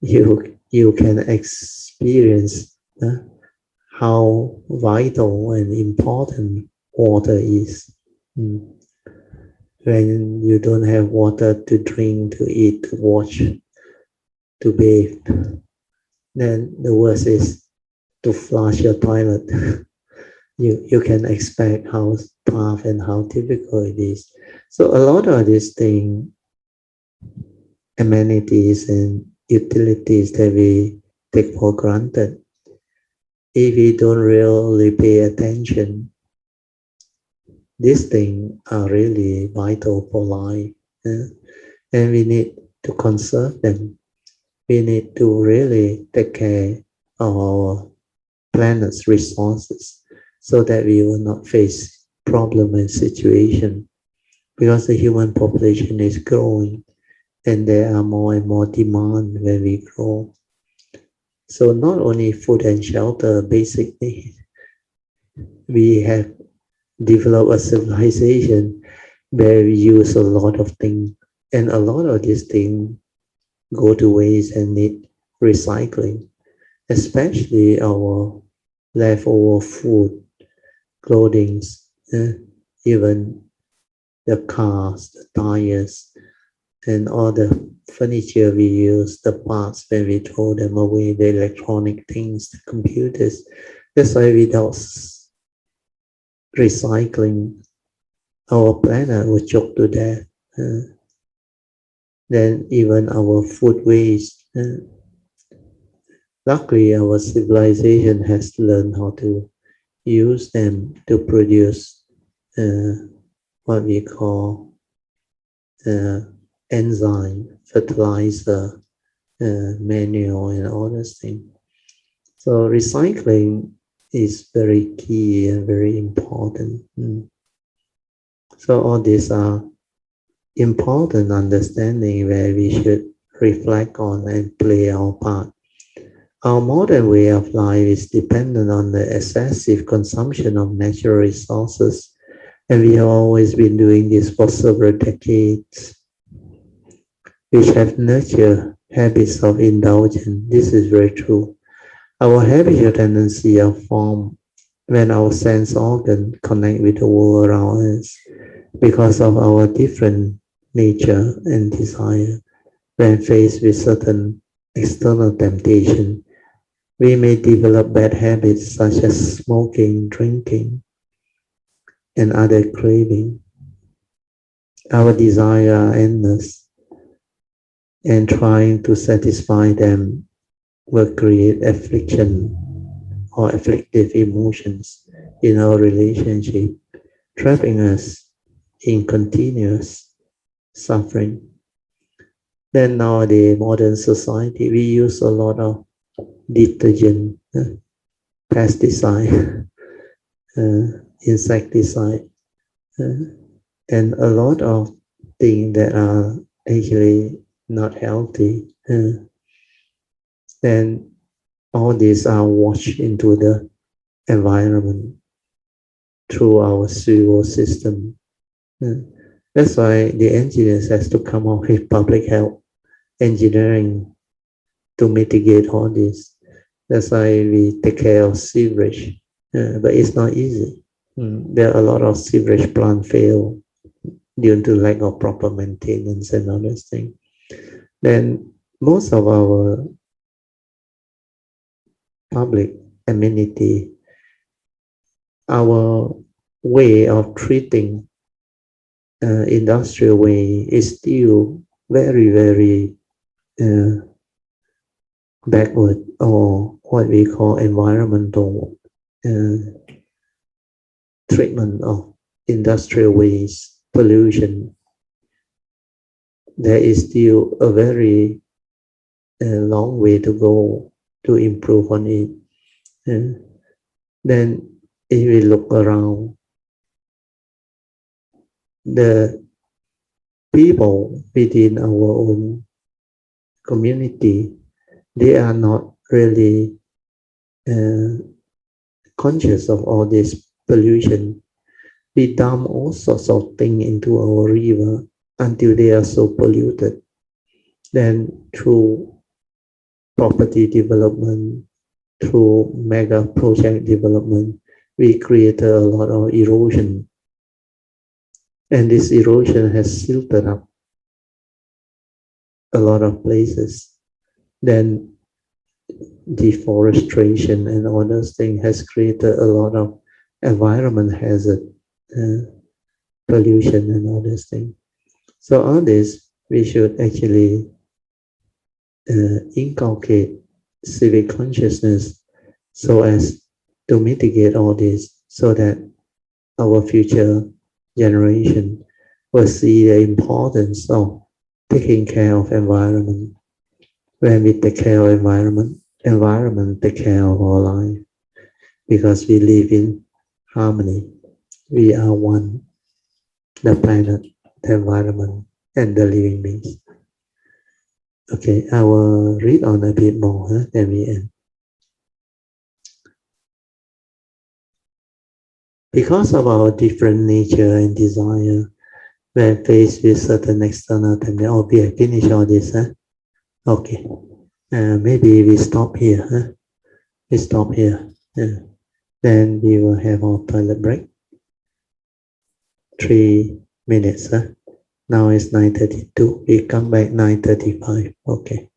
you can experience how vital and important water is. When you don't have water to drink, to eat, to watch, to bathe, then the worst is to flush your toilet. You can expect how tough and how difficult it is. So a lot of these things, amenities and utilities that we take for granted, if we don't really pay attention, these things are really vital for life. And we need to conserve them. We need to really take care of our planet's resources so that we will not face problem and situation, because the human population is growing and there are more and more demand when we grow. So not only food and shelter, basic needs, we have developed a civilization where we use a lot of things, and a lot of these things go to waste and need recycling, especially our leftover food, clothing, even the cars, the tires, and all the furniture we use, the parts when we throw them away, the electronic things, the computers. That's why without recycling, our planet will choke to death. Then even our food waste. Luckily, our civilization has learned how to use them to produce what we call enzyme, fertilizer, manure, and all those things. So recycling is very key and very important. So all these are important understanding where we should reflect on and play our part. Our modern way of life is dependent on the excessive consumption of natural resources, and we have always been doing this for several decades, which have nurtured habits of indulgence. This is very true. Our habitual tendency are formed when our sense organs connect with the world around us because of our different nature and desire. When faced with certain external temptation, we may develop bad habits such as smoking, drinking, and other craving. Our desire are endless, and trying to satisfy them will create affliction or afflictive emotions in our relationship, trapping us in continuous suffering. Then nowadays, modern society, we use a lot of detergent, pesticide, insecticide, and a lot of things that are actually not healthy. Then all these are washed into the environment through our sewer system. That's why the engineers has to come up with public health engineering to mitigate all this. That's why we take care of sewage, but it's not easy. There are a lot of sewage plants fail due to lack of proper maintenance and other things. Then most of our public amenity, our way of treating industrial way is still very, very backward, or what we call environmental treatment of industrial waste, pollution. There is still a very long way to go to improve on it. Then if we look around, the people within our own community, they are not really conscious of all this pollution. We dump all sorts of things into our river until they are so polluted. Then through property development, through mega project development, we created a lot of erosion. And this erosion has silted up a lot of places. Then deforestation and all those things has created a lot of environment hazard, pollution and all those things. So all this, we should actually inculcate civic consciousness so as to mitigate all this, so that our future generation will see the importance of taking care of environment. When we take care of environment, environment take care of our life, because we live in harmony. We are one, the planet, the environment, and the living beings. Okay, I will read on a bit more, then we end. Because of our different nature and desire, when faced with certain external temptation, we finish all this, Okay, maybe we stop here, We stop here. Then we will have our toilet break. 3 minutes, Now it's 9:32. We come back 9:35. Okay.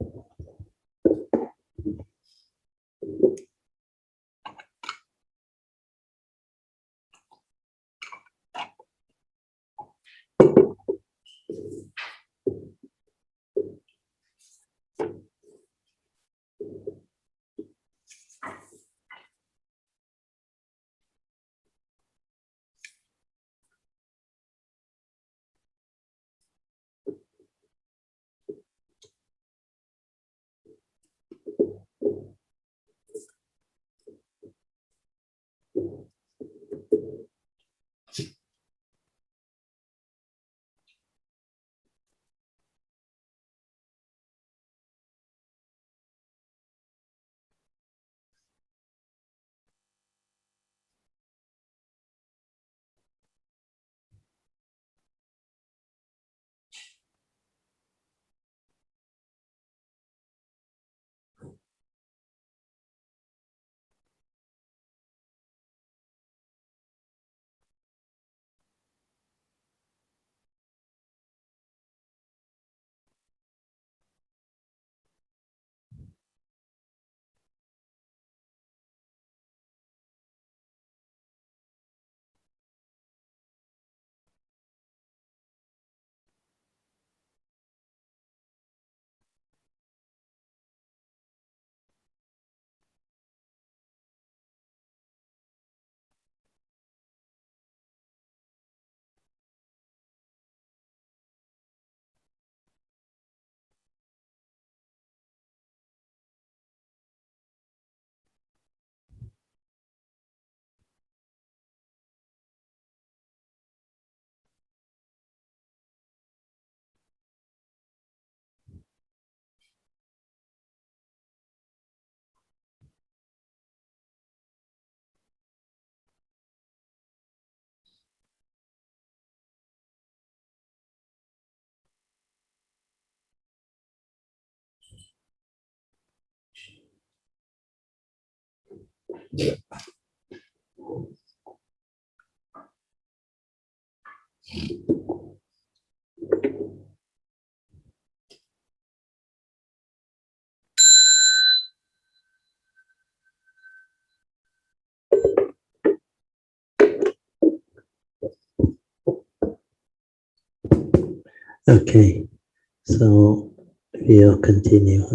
Okay, so we'll continue.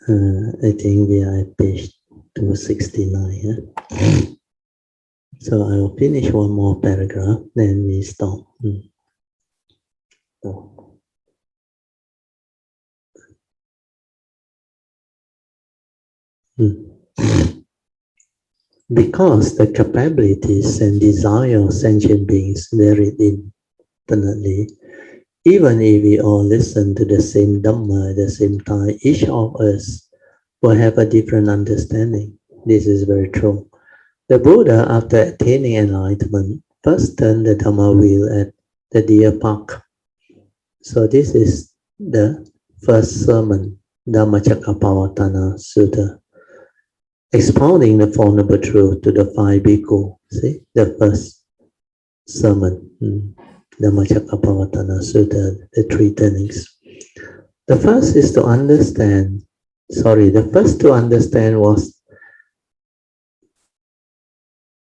I think we are at page 269. So I will finish one more paragraph, then we stop. So, Because the capabilities and desire of sentient beings vary infinitely, even if we all listen to the same Dhamma at the same time, each of us will have a different understanding. This is very true. The Buddha, after attaining enlightenment, first turned the Dhamma wheel at the deer park. So this is the first sermon, Dhammacakkappavattana Sutta, expounding the Four Noble Truths to the 5 bhikkhu. See, the first sermon, Dhammacakkappavattana Sutta, the 3 turnings. The first is to understand Sorry, the first to understand was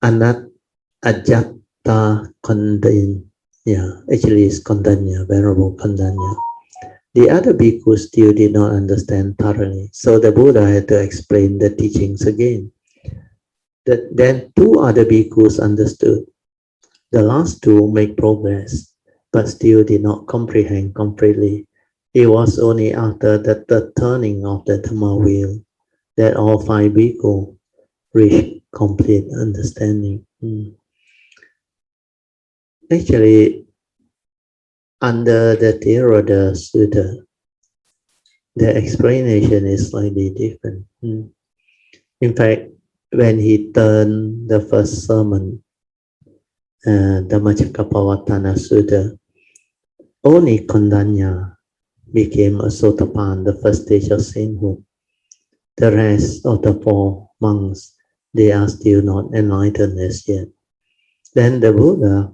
Anat Ajatta Kondanya. Yeah, actually it's Kondanya, Venerable Kondanya. The other bhikkhus still did not understand thoroughly, so the Buddha had to explain the teachings again. Then two other bhikkhus understood. The last two made progress, but still did not comprehend completely. It was only after the turning of the Dhamma wheel that all five bhikkhus reached complete understanding. Actually, under the Theravada Sutta, the explanation is slightly different. In fact, when he turned the first sermon, Dhammacakkappavattana Sutta, only Kondanya became a Sotapan, the first stage of sainthood. The rest of the four monks, they are still not enlightened as yet. Then the Buddha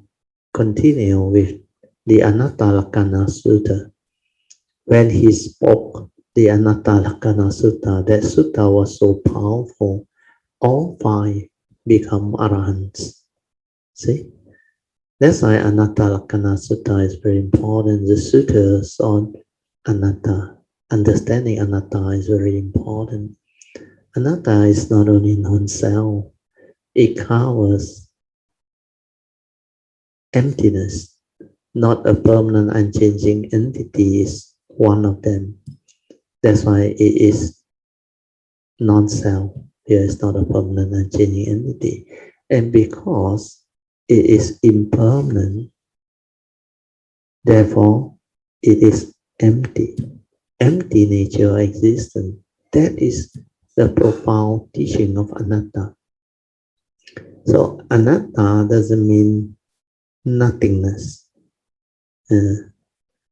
continued with the Anattalakkana Sutta. When he spoke the Anattalakkana Sutta, that sutta was so powerful, all five become arahants. See? That's why Anattalakkana Sutta is very important. The suttas on anatta, understanding anatta is very important. Anatta is not only non-self, it covers emptiness. Not a permanent unchanging entity is one of them. That's why it is non-self. There is not a permanent unchanging entity. And because it is impermanent, therefore it is empty. Empty nature of existence. That is the profound teaching of anatta. So anatta doesn't mean nothingness.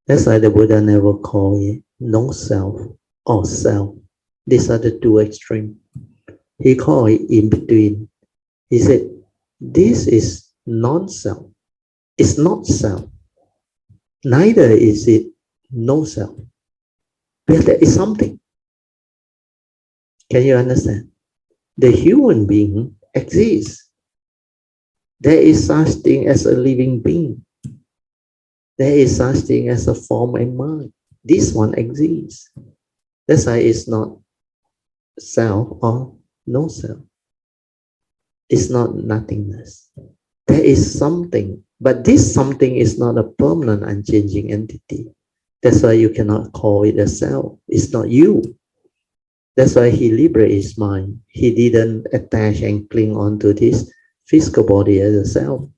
That's why the Buddha never called it no self or self. These are the two extremes. He called it in between. He said, this is non-self. It's not self. Neither is it no self. But there is something. Can you understand? The human being exists. There is such thing as a living being. There is such thing as a form and mind. This one exists. That's why it's not self or no self. It's not nothingness. There is something, but this something is not a permanent unchanging entity. That's why you cannot call it a self. It's not you. That's why he liberated his mind. He didn't attach and cling on to this physical body as a self,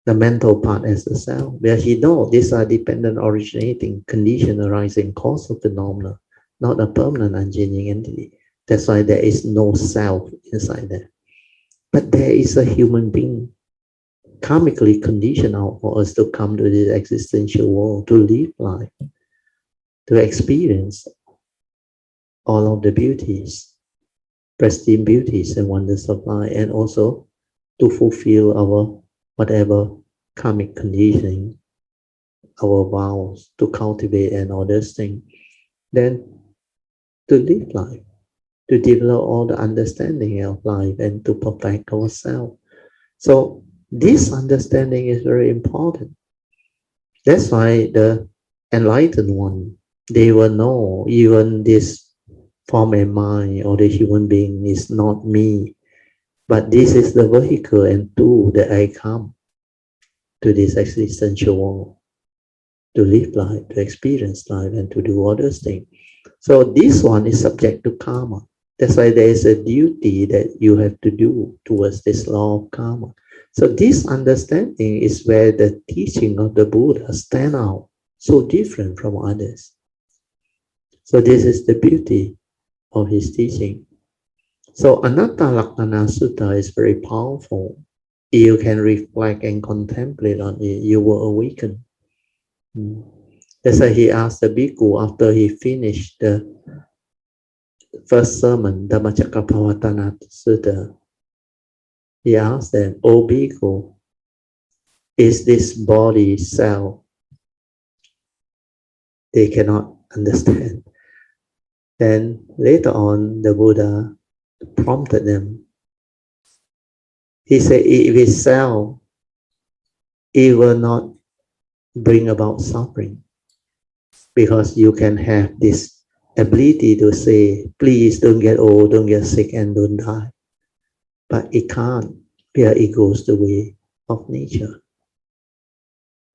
the mental part as a self, where he knows these are dependent, originating, condition, arising, cause of phenomena, not a permanent unchanging entity. That's why there is no self inside there. But there is a human being, karmically conditioned out for us to come to this existential world, to live life, to experience all of the beauties, pristine beauties and wonders of life, and also to fulfill our whatever karmic conditioning, our vows, to cultivate and all those things. Then to live life, to develop all the understanding of life and to perfect ourselves. So this understanding is very important. That's why the enlightened one, they will know even this form and mind or the human being is not me, but this is the vehicle and tool that I come to this existential world to live life, to experience life, and to do all those things. So this one is subject to karma. That's why there is a duty that you have to do towards this law of karma. So this understanding is where the teaching of the Buddha stand out so different from others. So this is the beauty of his teaching. So Anattalakkana Sutta is very powerful. You can reflect and contemplate on it, you will awaken. That's why he asked the bhikkhu after he finished the first sermon, Dhammacakkappavattana Sutta. He asked them, O bhikkhu, is this body self? They cannot understand. Then later on, the Buddha prompted them. He said, if it self, it will not bring about suffering, because you can have this ability to say, please don't get old, don't get sick, and don't die. But it can't, because it goes the way of nature.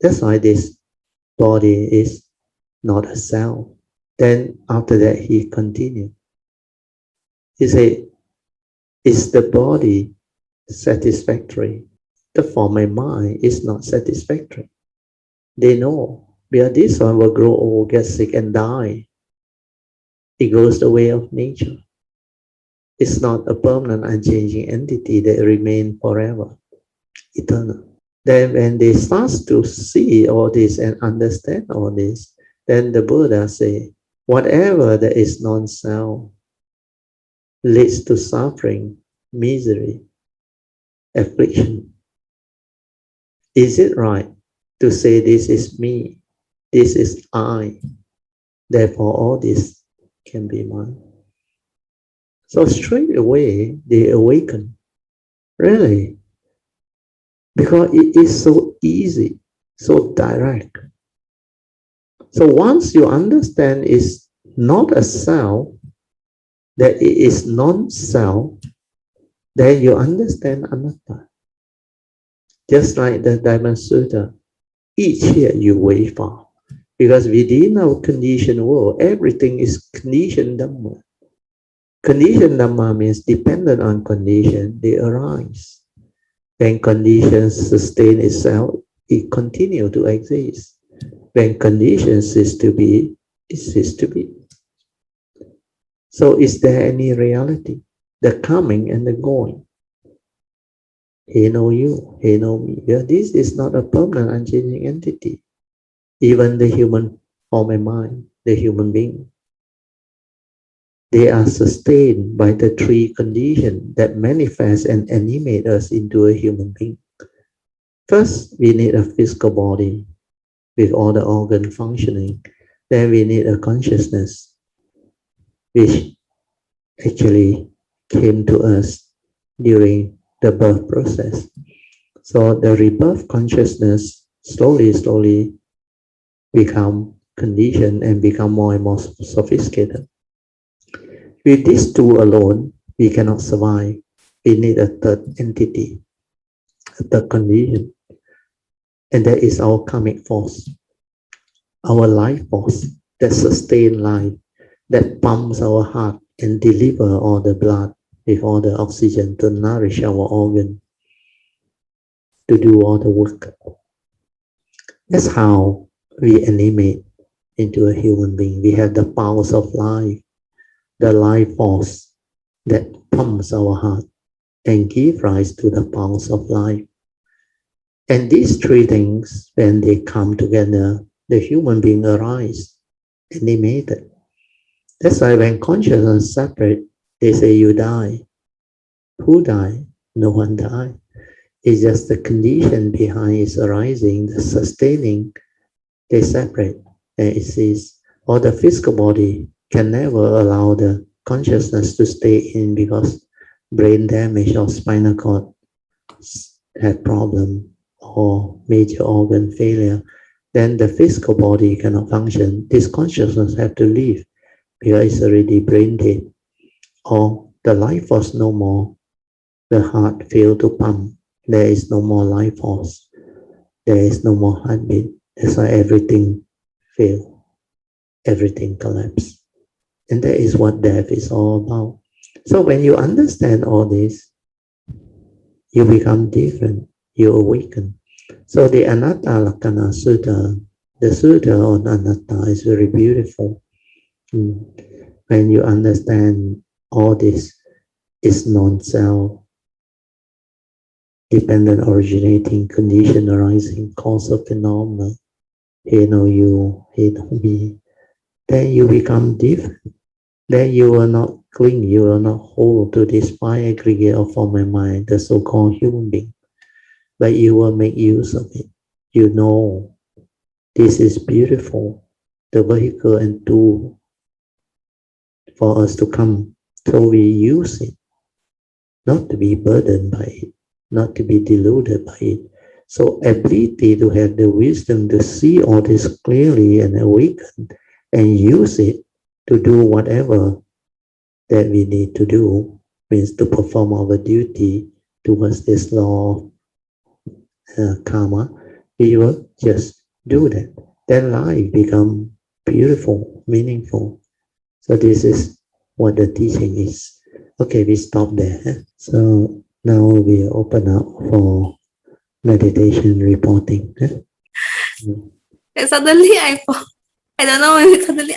That's why this body is not a self. Then after that, he continued. He said, is the body satisfactory? The form and mind is not satisfactory. They know, because this one will grow old, get sick, and die. It goes the way of nature. It's not a permanent, unchanging entity that remains forever, eternal. Then when they start to see all this and understand all this, then the Buddha say, whatever that is non-self leads to suffering, misery, affliction. Is it right to say this is me, this is I, therefore all this can be mine? So straight away they awaken, really, because it is so easy, so direct. So once you understand it's not a self, that it is non-self, then you understand anatta. Just like the Diamond Sutra, each here you wait for. Because within our conditioned world, everything is conditioned Dhamma. Conditioned Dhamma means dependent on condition, they arise. When conditions sustain itself, it continues to exist. When conditions cease to be, it ceases to be. So is there any reality? The coming and the going. He know you, he know me. Yeah, this is not a permanent, unchanging entity. Even the human form and mind, the human being, they are sustained by the three conditions that manifest and animate us into a human being. First, we need a physical body with all the organ functioning. Then we need a consciousness, which actually came to us during the birth process. So the rebirth consciousness slowly become conditioned and become more and more sophisticated. With these two alone, we cannot survive. We need a third entity, a third condition. And that is our karmic force, our life force that sustains life, that pumps our heart and deliver all the blood with all the oxygen to nourish our organ, to do all the work. That's how we animate into a human being. We have the powers of life, the life force that pumps our heart and give rise to the powers of life. And these three things, when they come together, the human being arises, animated. That's why when consciousness separate, they say you die. Who died? No one died. It's just the condition behind its arising, the sustaining, they separate. And it says, or the physical body can never allow the consciousness to stay in because brain damage or spinal cord had problem or major organ failure. Then the physical body cannot function. This consciousness have to leave because it's already brain dead. Or the life force no more. The heart failed to pump. There is no more life force. There is no more heartbeat. That's why everything failed. Everything collapsed. And that is what death is all about. So when you understand all this, you become different. You awaken. So the Anatta Lakkhana Sutta, the Sutta on Anatta is very beautiful. When you understand all this is non-self, dependent originating, condition arising, cause of phenomena, he know you, he know me, then you become different. Then you will not cling, you will not hold to this five aggregate of form and mind, the so-called human being, but you will make use of it. You know, this is beautiful, the vehicle and tool for us to come. So we use it, not to be burdened by it, not to be deluded by it. So ability to have the wisdom to see all this clearly and awaken and use it to do whatever that we need to do, means to perform our duty towards this law of karma. We will just do that. Then life become beautiful, meaningful. So this is what the teaching is. Okay, we stop there. So now we open up for meditation reporting. And suddenly I don't know, suddenly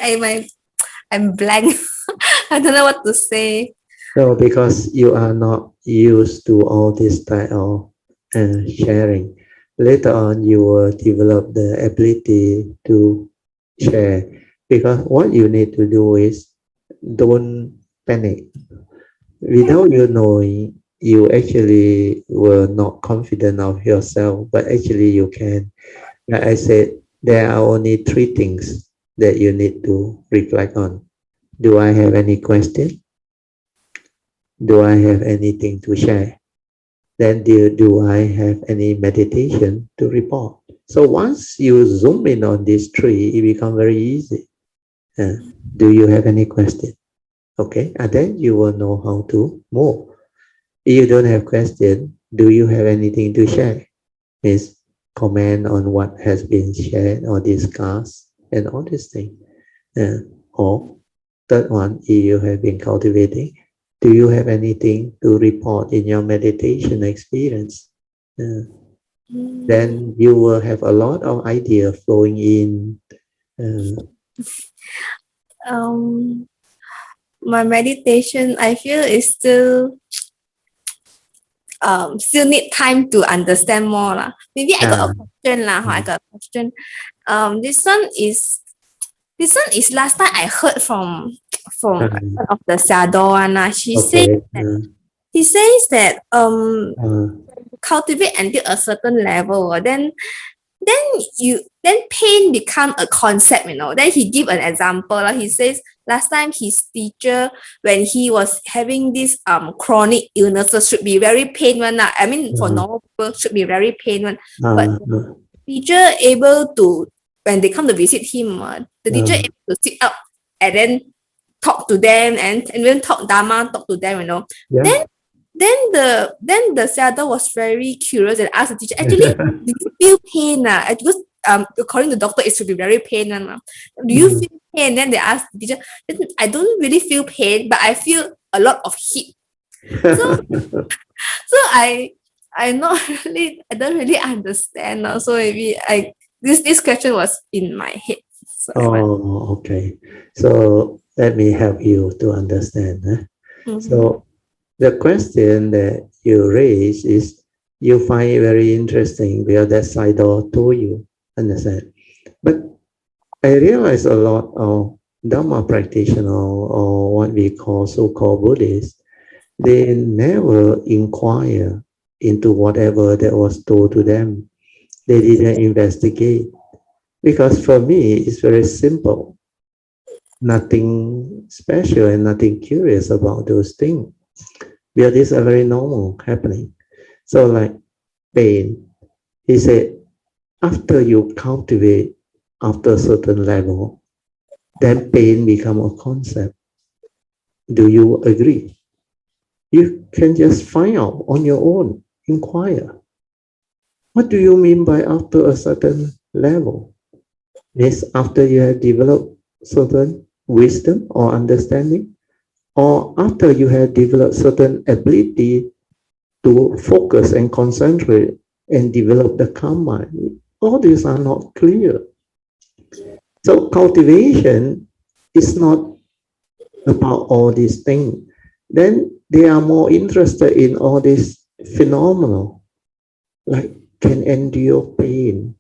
I'm blank. I don't know what to say. So because you are not used to all this type of sharing, later on you will develop the ability to share. Because what you need to do is don't panic. Without you knowing, you actually were not confident of yourself, but actually you can. Like I said, there are only three things that you need to reflect on. Do I have any question? Do I have anything to share? Then do I have any meditation to report? So once you zoom in on these three, it becomes very easy. Do you have any question? Okay, and then you will know how to move. If you don't have question, do you have anything to share? Means comment on what has been shared or discussed and all these things. Or third one, if you have been cultivating, do you have anything to report in your meditation experience? Then you will have a lot of idea flowing in. My meditation, I feel, is still need time to understand more lah. Maybe I got a question lah. I got a question. This one is last time I heard from one of the Sado one lah. Okay. He says that cultivate until a certain level, then pain become a concept, Then he give an example. He says last time his teacher, when he was having this chronic illnesses, should be very pain one. I mean, for normal people should be very pain one. But teacher able to, when they come to visit him, the teacher able to sit up and then talk to them and then talk Dharma, talk to them, Yeah. Then the seller was very curious and asked the teacher, actually, do you feel pain? Because according to the doctor, it should be very pain. Do you feel pain? Then they asked the teacher, I don't really feel pain, but I feel a lot of heat. So I don't really understand. So maybe this question was in my head. So okay. So let me help you to understand. So the question that you raise is you find it very interesting because that side door told you, understand? But I realize a lot of Dharma practitioners or what we call so-called Buddhists, they never inquire into whatever that was told to them. They didn't investigate. Because for me, it's very simple. Nothing special and nothing curious about those things. Because these are very normal happening. So like pain, he said, after you cultivate after a certain level, then pain become a concept. Do you agree? You can just find out on your own, inquire. What do you mean by after a certain level? Means after you have developed certain wisdom or understanding, or after you have developed certain ability to focus and concentrate and develop the calm mind. All these are not clear. So cultivation is not about all these things. Then they are more interested in all these phenomena, like can endure pain,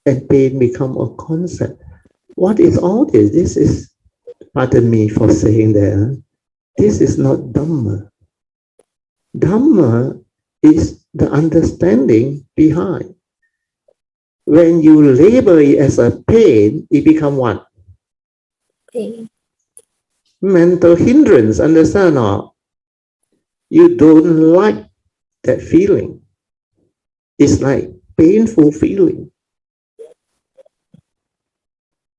and pain become a concept. What is all this? This is, pardon me for saying that, this is not Dhamma. Dhamma is the understanding behind. When you label it as a pain, it becomes what? Pain. mental hindrance, understand or not? You don't like that feeling. It's like painful feeling.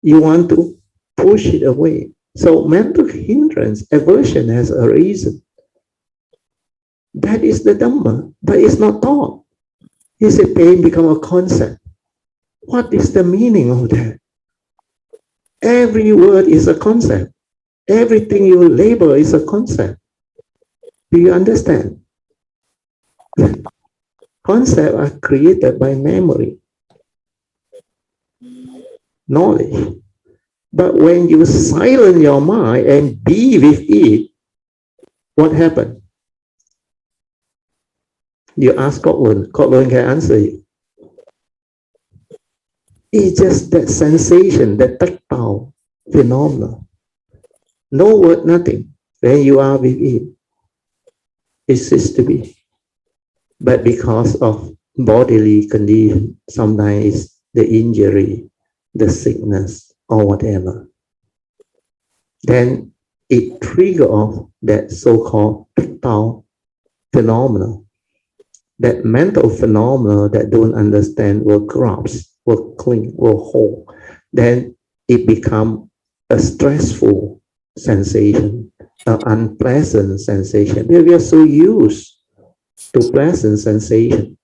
You want to push it away. So mental hindrance, aversion has a reason. That is the Dhamma, but it's not taught. Is it pain become a concept? What is the meaning of that? Every word is a concept. Everything you label is a concept. Do you understand? Concepts are created by memory, knowledge. But when you silence your mind and be with it, what happens? You ask Godwin can answer you. It's just that sensation, that tactile phenomenon. No word, nothing. When you are with it, it ceases to be. But because of bodily condition, sometimes it's the injury, the sickness, or whatever, then it triggers off that so-called tactile phenomenon. That mental phenomena that don't understand will corrupts, will cling, will hold. Then it becomes a stressful sensation, an unpleasant sensation. We are so used to pleasant sensation.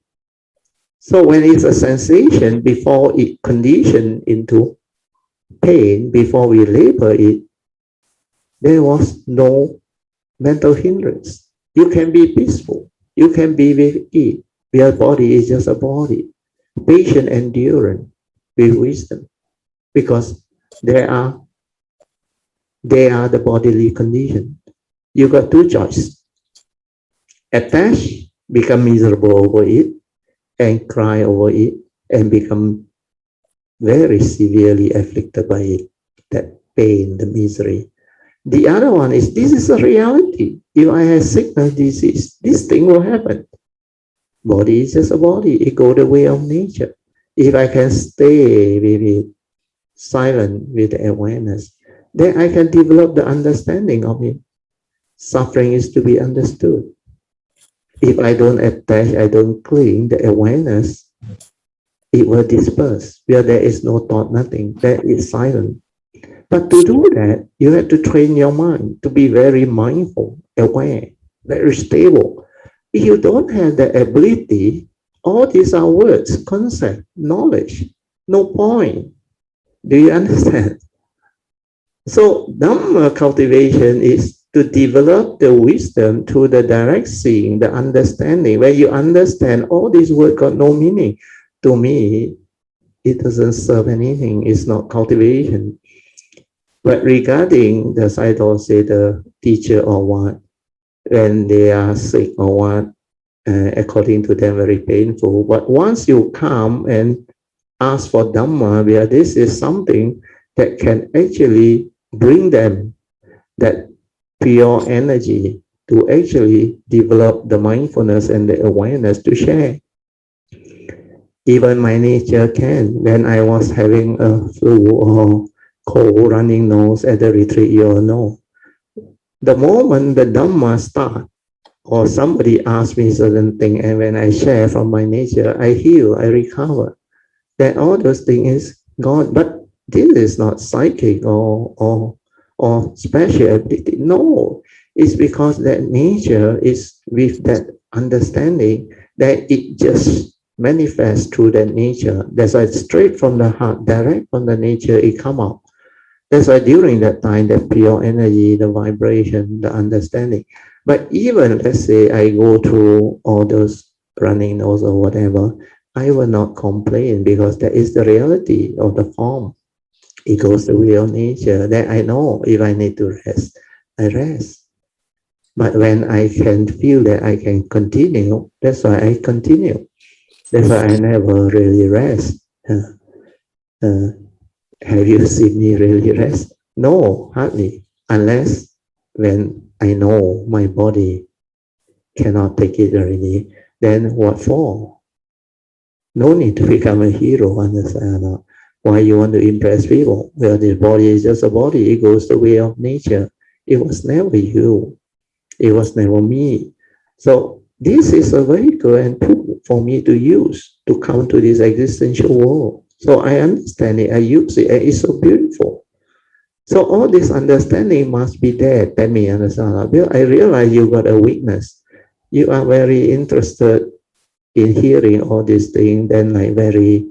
So when it's a sensation, before it conditioned into pain, before we label it, there was no mental hindrance. You can be peaceful. You can be with it. Your body is just a body. Patient endurance with wisdom. Because they are the bodily condition. You got two choices. Attach, become miserable over it, and cry over it, and become very severely afflicted by it. That pain, the misery. The other one is, this is a reality. If I have sickness, disease, this thing will happen. Body is just a body. It goes the way of nature. If I can stay with it, silent with the awareness, then I can develop the understanding of it. Suffering is to be understood. If I don't attach, I don't cling, the awareness, it will disperse. Where there is no thought, nothing, that is silent. But to do that, you have to train your mind to be very mindful, aware, very stable. If you don't have the ability, all these are words, concept, knowledge, no point. Do you understand? So Dhamma cultivation is to develop the wisdom to the direct seeing, the understanding. When you understand all these words got no meaning, to me, it doesn't serve anything. It's not cultivation. But regarding the Sayadaw say the teacher or what, when they are sick or what, according to them very painful. But once you come and ask for Dhamma, where this is something that can actually bring them that pure energy to actually develop the mindfulness and the awareness to share. Even my nature can. When I was having a flu or cold running nose at the retreat, you all know. The moment the Dhamma start, or somebody asks me certain thing, and when I share from my nature, I heal, I recover. That all those things is God. But this is not psychic or special ability. No, it's because that nature is with that understanding that it just manifests through that nature. That's why it's straight from the heart, direct from the nature, it come out. That's why during that time, the pure energy, the vibration, the understanding. But even, let's say, I go through all those running nose or whatever, I will not complain because that is the reality of the form. It goes the way of nature. Then I know if I need to rest, I rest. But when I can feel that I can continue, that's why I continue. That's why I never really rest. Have you seen me really rest? No, hardly. Unless when I know my body cannot take it already, then what for? No need to become a hero, understand? Why you want to impress people? Well, the body is just a body. It goes the way of nature. It was never you. It was never me. So this is a vehicle and tool for me to use to come to this existential world. So I understand it, I use it, and it's so beautiful. So all this understanding must be there. Tell me, understand? Well, I realize you got a weakness. You are very interested in hearing all these things, then like very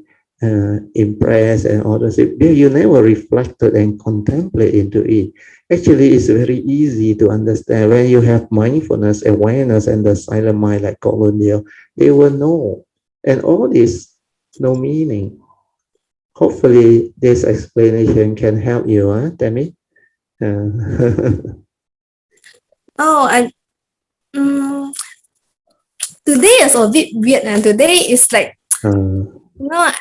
impressed and all this. You never reflected and contemplate into it. Actually, it's very easy to understand when you have mindfulness, awareness, and the silent mind like Colonial, they will know. And all this no meaning. Hopefully, this explanation can help you, huh, Tammy? Oh, and today is a bit weird, and today is like, you know,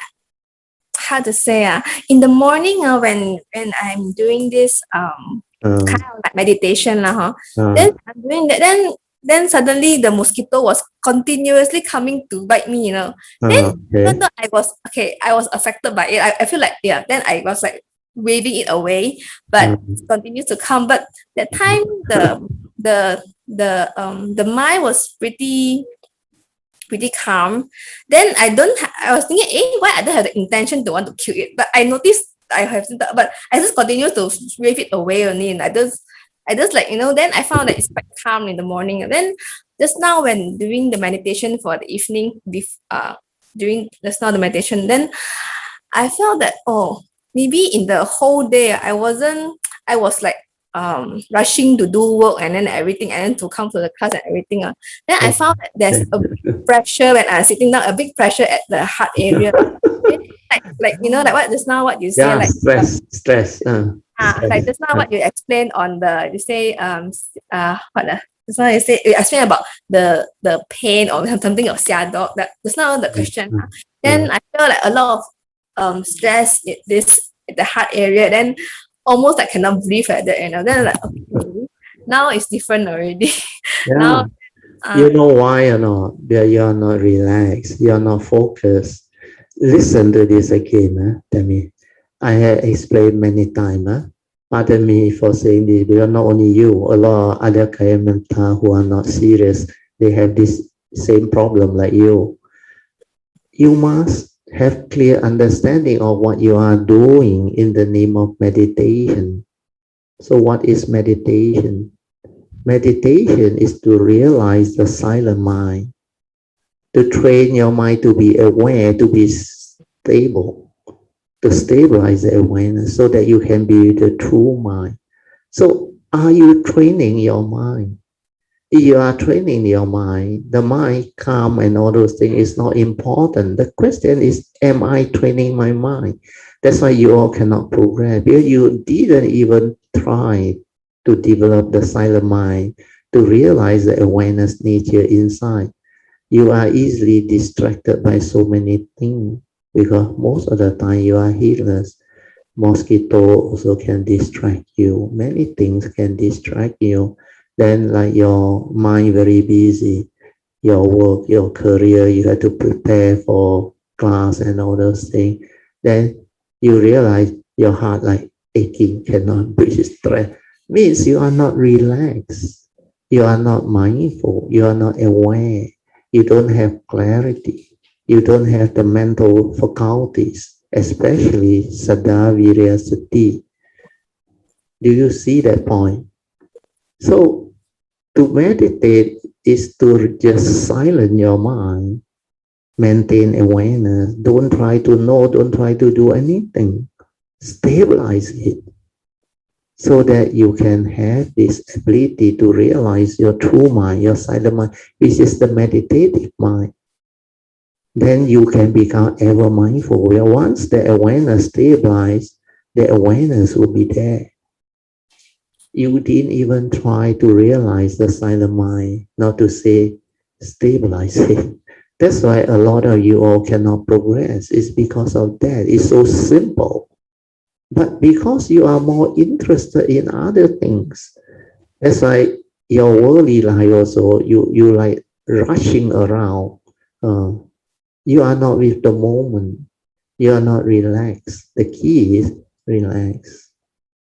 how to say, in the morning, when I'm doing this kind of like meditation, then I'm doing that, then suddenly the mosquito was continuously coming to bite me, Then even okay. though I was affected by it. I feel like, yeah, then I was like waving it away, but it continues to come. But that time the mind was pretty calm. Then I was thinking, why I don't have the intention to want to kill it? But I noticed I have, but I just continue to wave it away only, and I just like, then I found that it's quite calm in the morning. And then just now when doing the meditation for the evening, during just now the meditation, then I felt that, maybe in the whole day I was like rushing to do work and then everything, and then to come to the class and everything. Then I found that there's a big pressure when I'm sitting down, a big pressure at the heart area. Then, like like what just now what you say, Yeah, like stress. like just now what you explained on the, you say what just now you explained about the pain or something of dog, that just now the question. Then I feel like a lot of stress in this at the heart area, then almost I cannot breathe at that, then I'm like, okay, now it's different already. Yeah. Now You know why or not? That you're not relaxed, you're not focused. Listen to this again, Tammy. I have explained many times. Pardon me for saying this, because not only you, a lot of other Kayamanta who are not serious, they have this same problem like you. You must have clear understanding of what you are doing in the name of meditation. So what is meditation? Meditation is to realize the silent mind, to train your mind to be aware, to be stable, to stabilize the awareness so that you can be the true mind. So are you training your mind? If you are training your mind, the mind calm and all those things is not important. The question is, am I training my mind? That's why you all cannot progress, because you didn't even try to develop the silent mind, to realize the awareness nature inside. You are easily distracted by so many things because most of the time you are heedless. Mosquito also can distract you. Many things can distract you. Then like your mind very busy, your work, your career, you have to prepare for class and all those things. Then you realize your heart like aching, cannot breathe, stress. Means you are not relaxed. You are not mindful. You are not aware. You don't have clarity. You don't have the mental faculties, especially Sada Virya Sati. Do you see that point? So to meditate is to just silence your mind, maintain awareness. Don't try to know, don't try to do anything. Stabilize it so that you can have this ability to realize your true mind, your silent mind, which is the meditative mind. Then you can become ever mindful. Where once the awareness stabilizes, the awareness will be there. You didn't even try to realize the silent mind, not to say stabilize it. That's why a lot of you all cannot progress. It's because of that. It's so simple. But because you are more interested in other things, that's why your worldly life also, you like rushing around. Uh, you are not with the moment. You are not relaxed. The key is relax.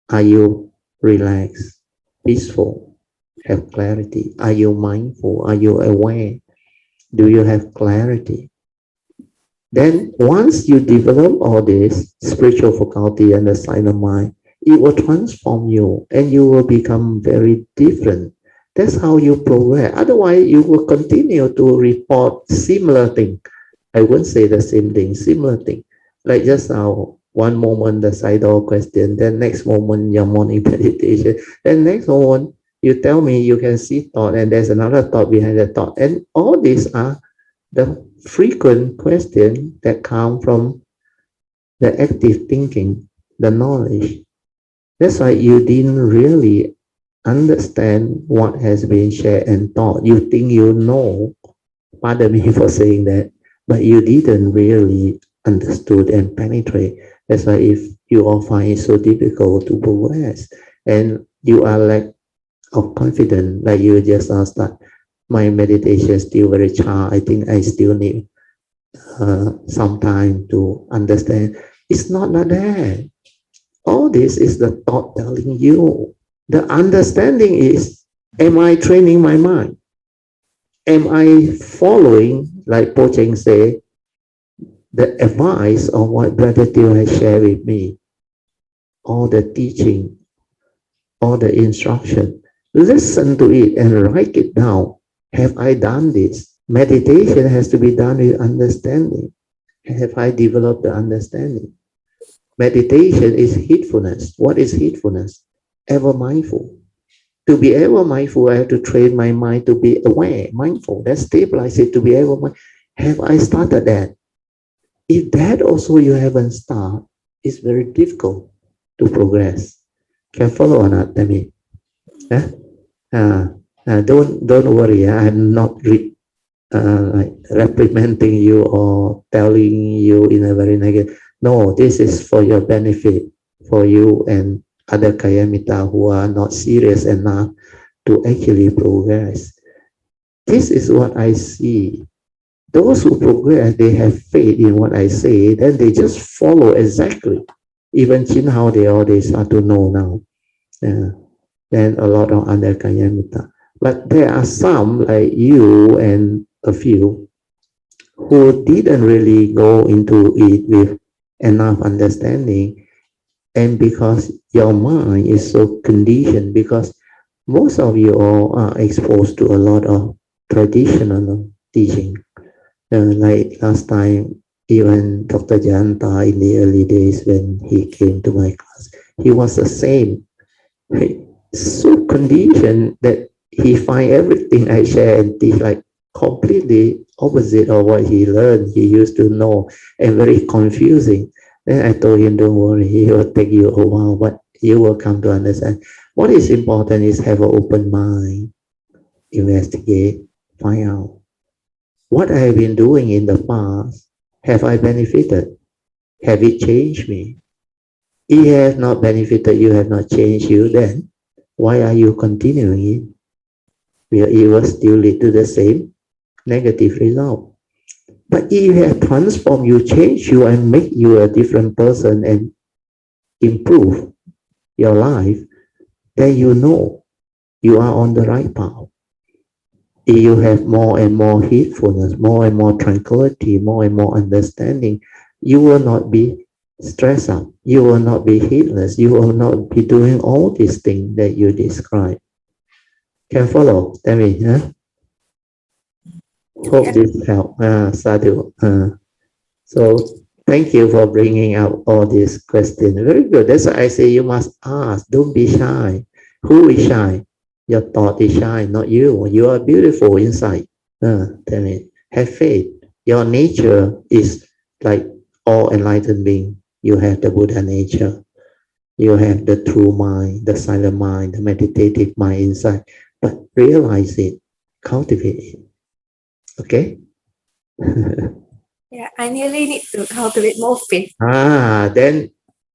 Are you relaxed? peaceful, have clarity? Are you mindful? Are you aware? Do you have clarity? Then once you develop all this spiritual faculty and the silent mind, it will transform you and you will become very different. That's how you progress. Otherwise, you will continue to report similar thing. I won't say the same thing, similar thing. Like just now, one moment the side door question, then next moment your morning meditation, then next moment you tell me you can see thought and there's another thought behind the thought. And all these are the frequent questions that come from the active thinking, the knowledge. That's why you didn't really understand what has been shared and taught. You think you know, pardon me for saying that, but you didn't really understood and penetrate. That's why if you all find it so difficult to progress and you are lack of confidence, like you just asked that my meditation is still very child. I think I still need some time to understand. It's not like that. All this is the thought telling you. The understanding is, am I training my mind? Am I following, like Po Cheng say, the advice of what Brother Teo has shared with me? All the teaching, all the instruction. Listen to it and write it down. Have I done this? Meditation has to be done with understanding. Have I developed the understanding? Meditation is heedfulness. What is heedfulness? Ever mindful. To be ever mindful, I have to train my mind to be aware, mindful. That stabilize it to be ever mindful. Have I started that? If that also you haven't started, it's very difficult to progress. Can follow or not, Tammy? Huh? Don't worry. I'm not like reprimanding you or telling you in a very negative. No, this is for your benefit, for you and other Kayamita who are not serious enough to actually progress. This is what I see. Those who progress, they have faith in what I say, then they just follow exactly. Even Chin how they all they start to know now. Then a lot of other Kayamita. But there are some like you and a few who didn't really go into it with enough understanding. And because your mind is so conditioned, because most of you all are exposed to a lot of traditional teaching. Like last time, even Dr. Janta in the early days when he came to my class, he was the same. Right? So conditioned that he find everything I share and teach like completely opposite of what he learned, he used to know, and very confusing. Then I told him, don't worry, it will take you a while, but you will come to understand. What is important is have an open mind, investigate, find out. What I have been doing in the past, have I benefited? Have it changed me? If it has not benefited you, have not changed you, then why are you continuing it? It will still lead to the same negative result. But if you have transformed you, change you, and make you a different person and improve your life, then you know you are on the right path. If you have more and more heedfulness, more and more tranquility, more and more understanding, you will not be stressed out. You will not be heedless. You will not be doing all these things that you describe. Can follow? Tell me, huh? Hope this help. Sadhu. So thank you for bringing up all these questions. Very good. That's why I say you must ask. Don't be shy. Who is shy? Your thought is shy, not you. You are beautiful inside. Tell me. Have faith. Your nature is like all enlightened being. You have the Buddha nature. You have the true mind, the silent mind, the meditative mind inside. But realize it, cultivate it. Okay? Yeah, I really need to cultivate more faith. Then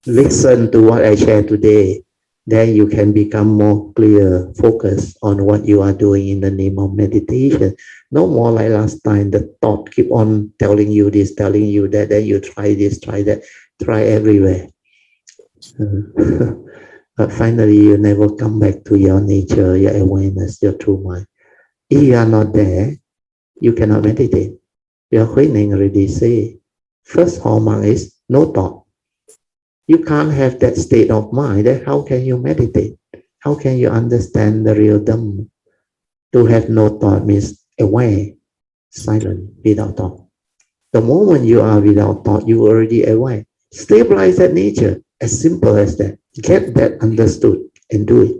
listen to what I share today. Then you can become more clear, focus on what you are doing in the name of meditation. No more like last time, the thought keep on telling you this, telling you that, then you try this, try that, try everywhere. but finally you never come back to your nature, your awareness, your true mind. If you are not there, you cannot meditate. Your training already say, first hallmark is no thought. You can't have that state of mind. Then how can you meditate? How can you understand the real Dhamma? To have no thought means aware, silent, without thought. The moment you are without thought, you are already aware. Stabilize that nature, as simple as that. Get that understood and do it.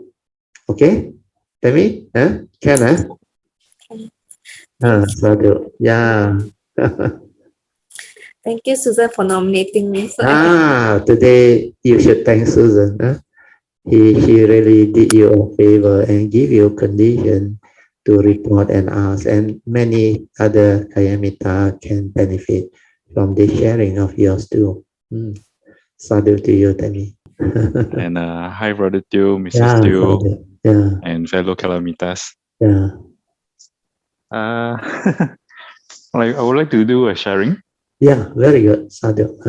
Okay? Tell me? Huh? Can, Sadhu. Yeah. Thank you, Susan, for nominating me. So I can. Today you should thank Susan. Huh? She really did you a favor and give you condition to report and ask, and many other Kayamita can benefit from the sharing of yours too. Sadhu to you, Tami. And hi, Brother Teo, Mrs. Yeah, Teo, Sadhu. Yeah, and fellow Kalamitas. yeah. Like I would like to do a sharing. Yeah, very good, Sadhu.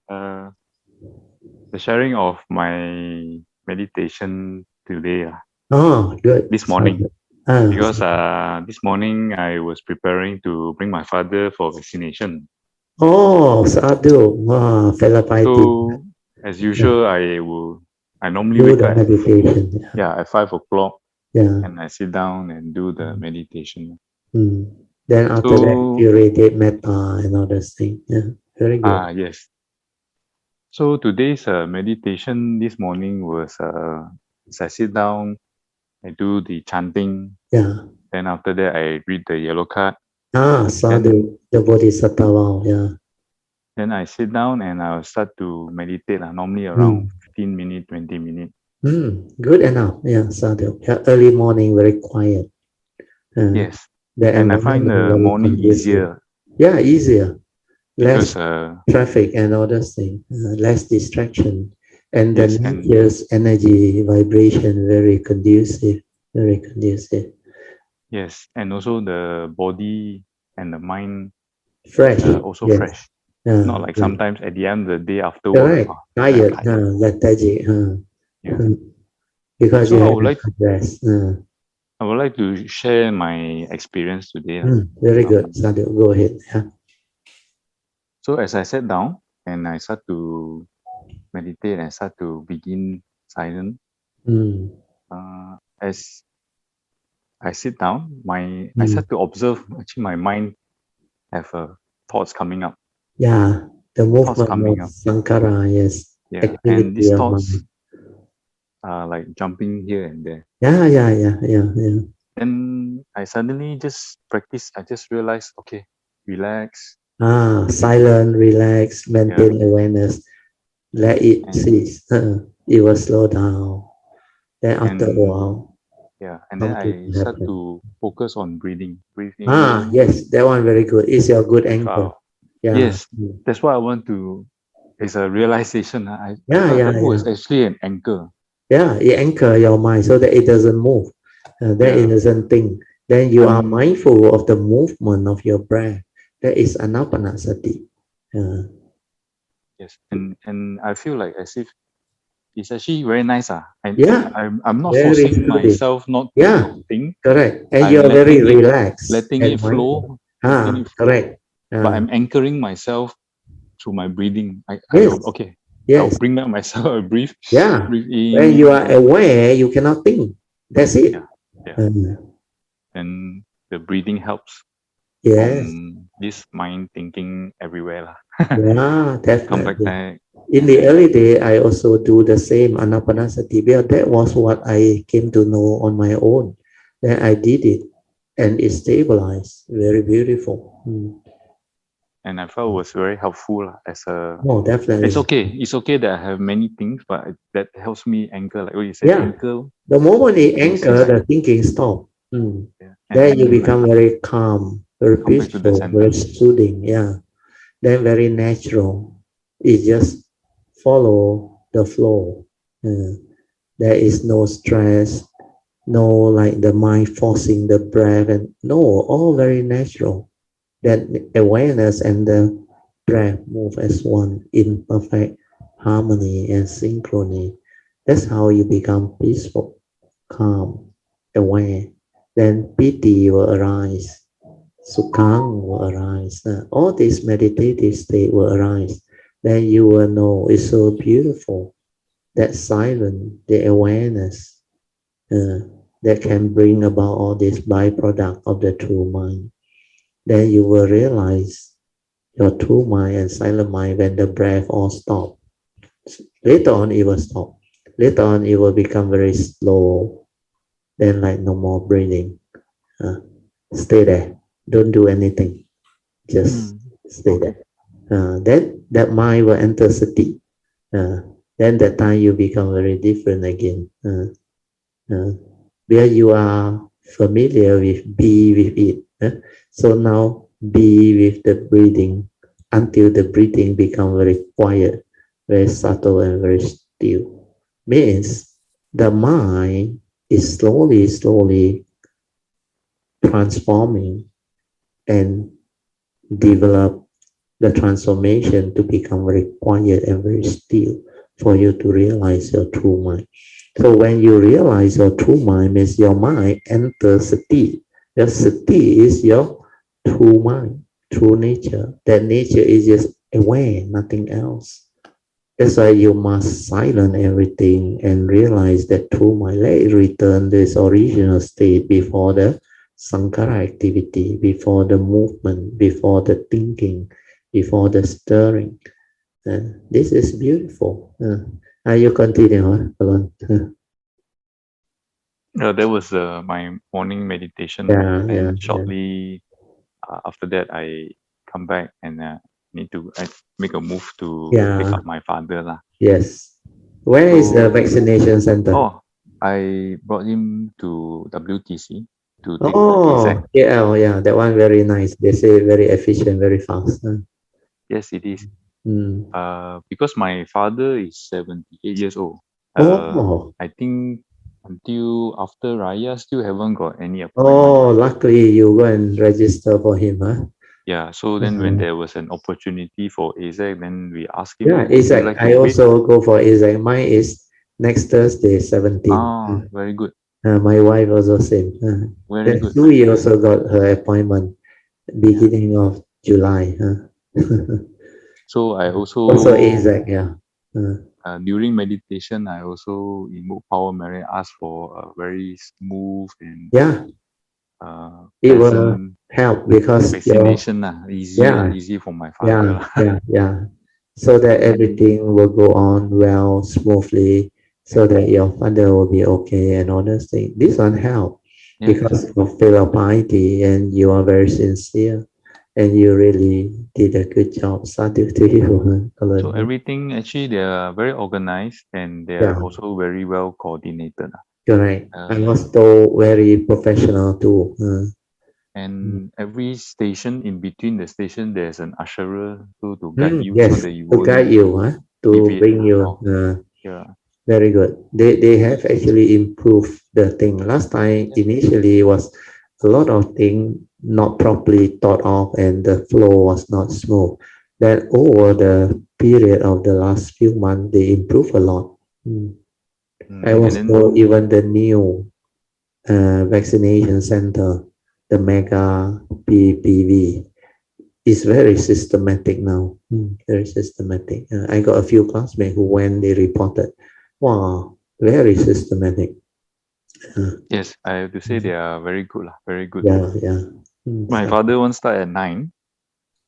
The sharing of my meditation today, Oh, good. this morning. Sadhu. Because this morning I was preparing to bring my father for vaccination. Oh, Sadhu. Wow, Philippine. So as usual, I normally Do wake the up meditation. at 5 o'clock, Yeah. and I sit down and do the meditation. Then after that, you radiate metta and all those things. Yeah, very good. Yes. So today's meditation this morning was as I sit down, I do the chanting. Yeah. Then after that, I read the yellow card. Sadhu, the Bodhisattva. Yeah. Then I sit down and I'll start to meditate. Normally around 15 minutes, 20 minutes. Good enough. Yeah, Sadhu. Yeah, early morning, very quiet. Yes. And I find the morning easier. Yeah, easier. Less because, traffic and all those things. Less distraction. And yes, the nature's energy, vibration, very conducive. Very conducive. Yes. And also the body and the mind fresh. Also yes. fresh. Not like sometimes at the end of the day after Correct. work. Tired. Lethargic. Yeah. Because So you I have would like rest. I would like to share my experience today. Very good. Sadhu, go ahead. Yeah. So as I sat down and I start to meditate and start to begin silent, as I sit down, I start to observe actually my mind have thoughts coming up. Yeah, the movement of Sankara, yes. Yeah, and these thoughts are like jumping here and there. Yeah. Then I suddenly just practice. I just realized, okay, relax. Silent, relax, maintain awareness. Let it cease. It will slow down. Then after a while. Yeah, and then I start to focus on breathing. Breathe in. Yes, that one very good. It's your good anchor. Yeah. Yes, that's what I want to. It's a realization. That was actually an anchor. Yeah, it anchor your mind so that it doesn't move. Then it doesn't think. Then you are mindful of the movement of your breath. That is anapanasati. Yes, and I feel like as if it's actually very nice. I'm not very forcing soothing. myself not to think. Correct. And you're very relaxed. Letting it flow. Correct. But I'm anchoring myself through my breathing. I'll bring back myself. I breathe. Yeah. Breathe in. When you are aware, you cannot think. That's it. Yeah. And the breathing helps. Yes. This mind thinking everywhere. Yeah, definitely. Come back. In the early day, I also do the same anapanasati. Because that was what I came to know on my own. Then I did it, and it stabilized. Very beautiful. And I felt it was very helpful as a. Oh, definitely. It's okay that I have many things, but that helps me anchor. Like what you said, anchor. The moment it anchor, the thinking stop. Then you become very calm, very peaceful, very soothing. Yeah. Then very natural. It just follow the flow. There is no stress, no like the mind forcing the breath, and no, all very natural. That awareness and the breath move as one in perfect harmony and synchrony. That's how you become peaceful, calm, aware. Then piti will arise, sukhang will arise. All these meditative state will arise. Then you will know it's so beautiful. That silence, the awareness that can bring about all this byproduct of the true mind. Then you will realize your true mind and silent mind when the breath all stop. Later on, it will stop. Later on, it will become very slow. Then, like no more breathing. Stay there. Don't do anything. Just stay there. Then that mind will enter sati. Then that time you become very different again. Where you are familiar with, be with it. So now be with the breathing until the breathing become very quiet, very subtle and very still. Means the mind is slowly transforming and develop the transformation to become very quiet and very still for you to realize your true mind. So when you realize your true mind, means your mind enters sati. Your sati is your true mind, true nature. That nature is just aware, nothing else. That's why you must silence everything and realize that true mind. Let it return this original state before the sankhara activity, before the movement, before the thinking, before the stirring. This is beautiful. You continue, Alon. That was my morning meditation, and shortly after that, I come back and need to make a move to pick up my father lah. Yes. Where is the vaccination center? Oh, I brought him to WTC to take Oh, KL, yeah, that one very nice. They say very efficient, very fast. Yes, it is. Because my father is 78 years old. I think until after Raya still haven't got any appointment. Oh, luckily you go and register for him, huh? Yeah, so then when there was an opportunity for AZEC, then we asked him. Yeah, AZEC. I also go for AZEC. Mine is next Thursday, 17. Ah, very good. My wife also same. Very good. Sui also got her appointment beginning of July. So I also AZEC, yeah. During meditation, I also in Power Mary asked for a very smooth and it will help because vaccination easy for my father. So that everything will go on well, smoothly, so that your father will be okay and all those things. This one help because of filial piety and you are very sincere and you really did a good job. Sadhu to you. So everything actually they are very organized and they are also very well coordinated. Correct. I was told very professional too. And every station in between the station there's an usherer to guide you so that you to guide you, to bring you. Very good. They have actually improved the thing. Last time initially was a lot of things not properly thought of and the flow was not smooth. Then over the period of the last few months they improved a lot. I was told even the new vaccination center, the mega PPV, is very systematic now. Very systematic. I got a few classmates who when they reported, wow, very systematic. Yes, I have to say they are very good. Very good. My My father once started at 9.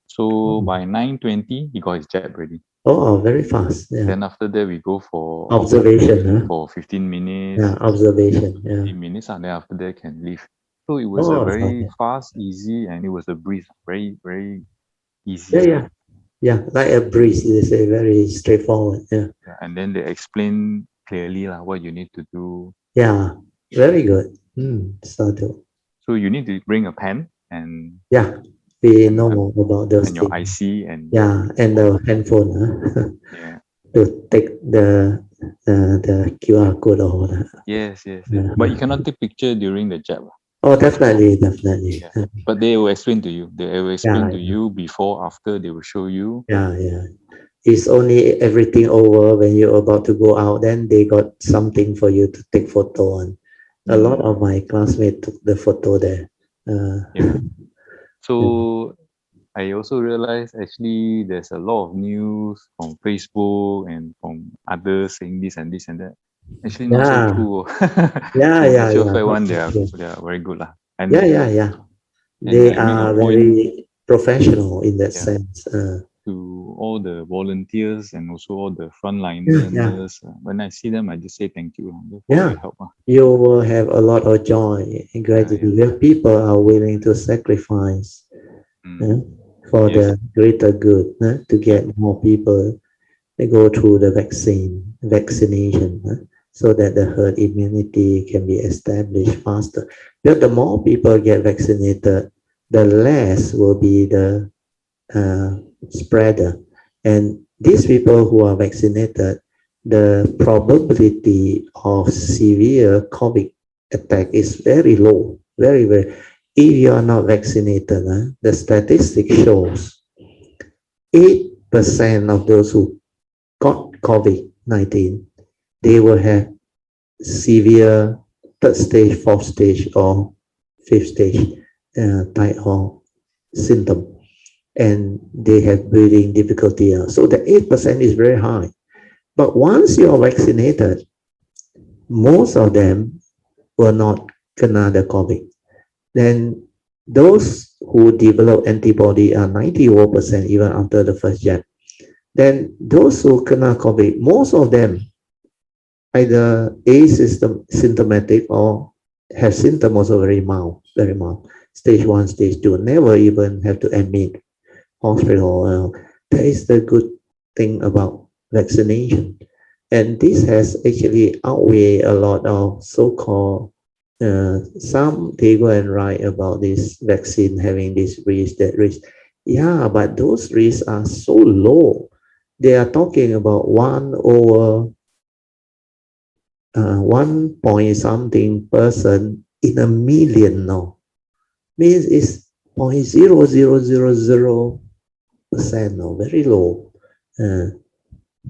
So by 9:20, he got his jab ready. Oh, very fast. Then after that, we go for observation for 15 minutes. Observation. 15 minutes, and then after that can leave. So it was a very fast, easy, and it was a breeze. Very, very easy. Like a breeze. They say very straightforward. And then they explain clearly what you need to do. Yeah, very good. So you need to bring a pen and we know about those and your things. IC and and the handphone. To take the QR code or that. Yes. But you cannot take picture during the jab. Oh, definitely. But they will explain to you. They will explain to you before, after. They will show you. It's only everything over when you're about to go out, then they got something for you to take photo on. A lot of my classmates took the photo there. Yeah. So I also realized actually there's a lot of news from Facebook and from others saying this and this and that. Actually not so Yeah, true. yeah, The yeah, natural yeah. fair Not one, so true. they are very good lah. Yeah, yeah, yeah. And They I make a are point, very professional in that yeah, sense. to all the volunteers and also all the Yeah, frontliner yeah, nurse. When I see them, I just say thank you for yeah. your help. You will have a lot of joy and Yeah, yeah. gratitude where people are willing to sacrifice uh, for Yes. the greater good to Yeah. get more people to go through the vaccination, so that the herd immunity can be established faster. But the more people get vaccinated, the less will be the spreader. And these people who are vaccinated, the probability of severe COVID attack is very low, very, very. If you are not vaccinated, the statistic shows 8% of those who got COVID-19, they will have severe third stage, fourth stage, or fifth stage type of symptom, and they have breathing difficulty. So the 8% is very high. But once you are vaccinated, most of them will not kena the COVID. Then those who develop antibody are 91% even after the first jab. Then those who kena COVID, most of them either asymptomatic or have symptoms also very mild, very mild. Stage 1, stage 2, never even have to admit hospital. That is the good thing about vaccination. And this has actually outweighed a lot of so-called, some they go and write about this vaccine having this risk, that risk. Yeah, but those risks are so low. They are talking about 1 point something person in a million now. Means it's 0.0000%, no, very low.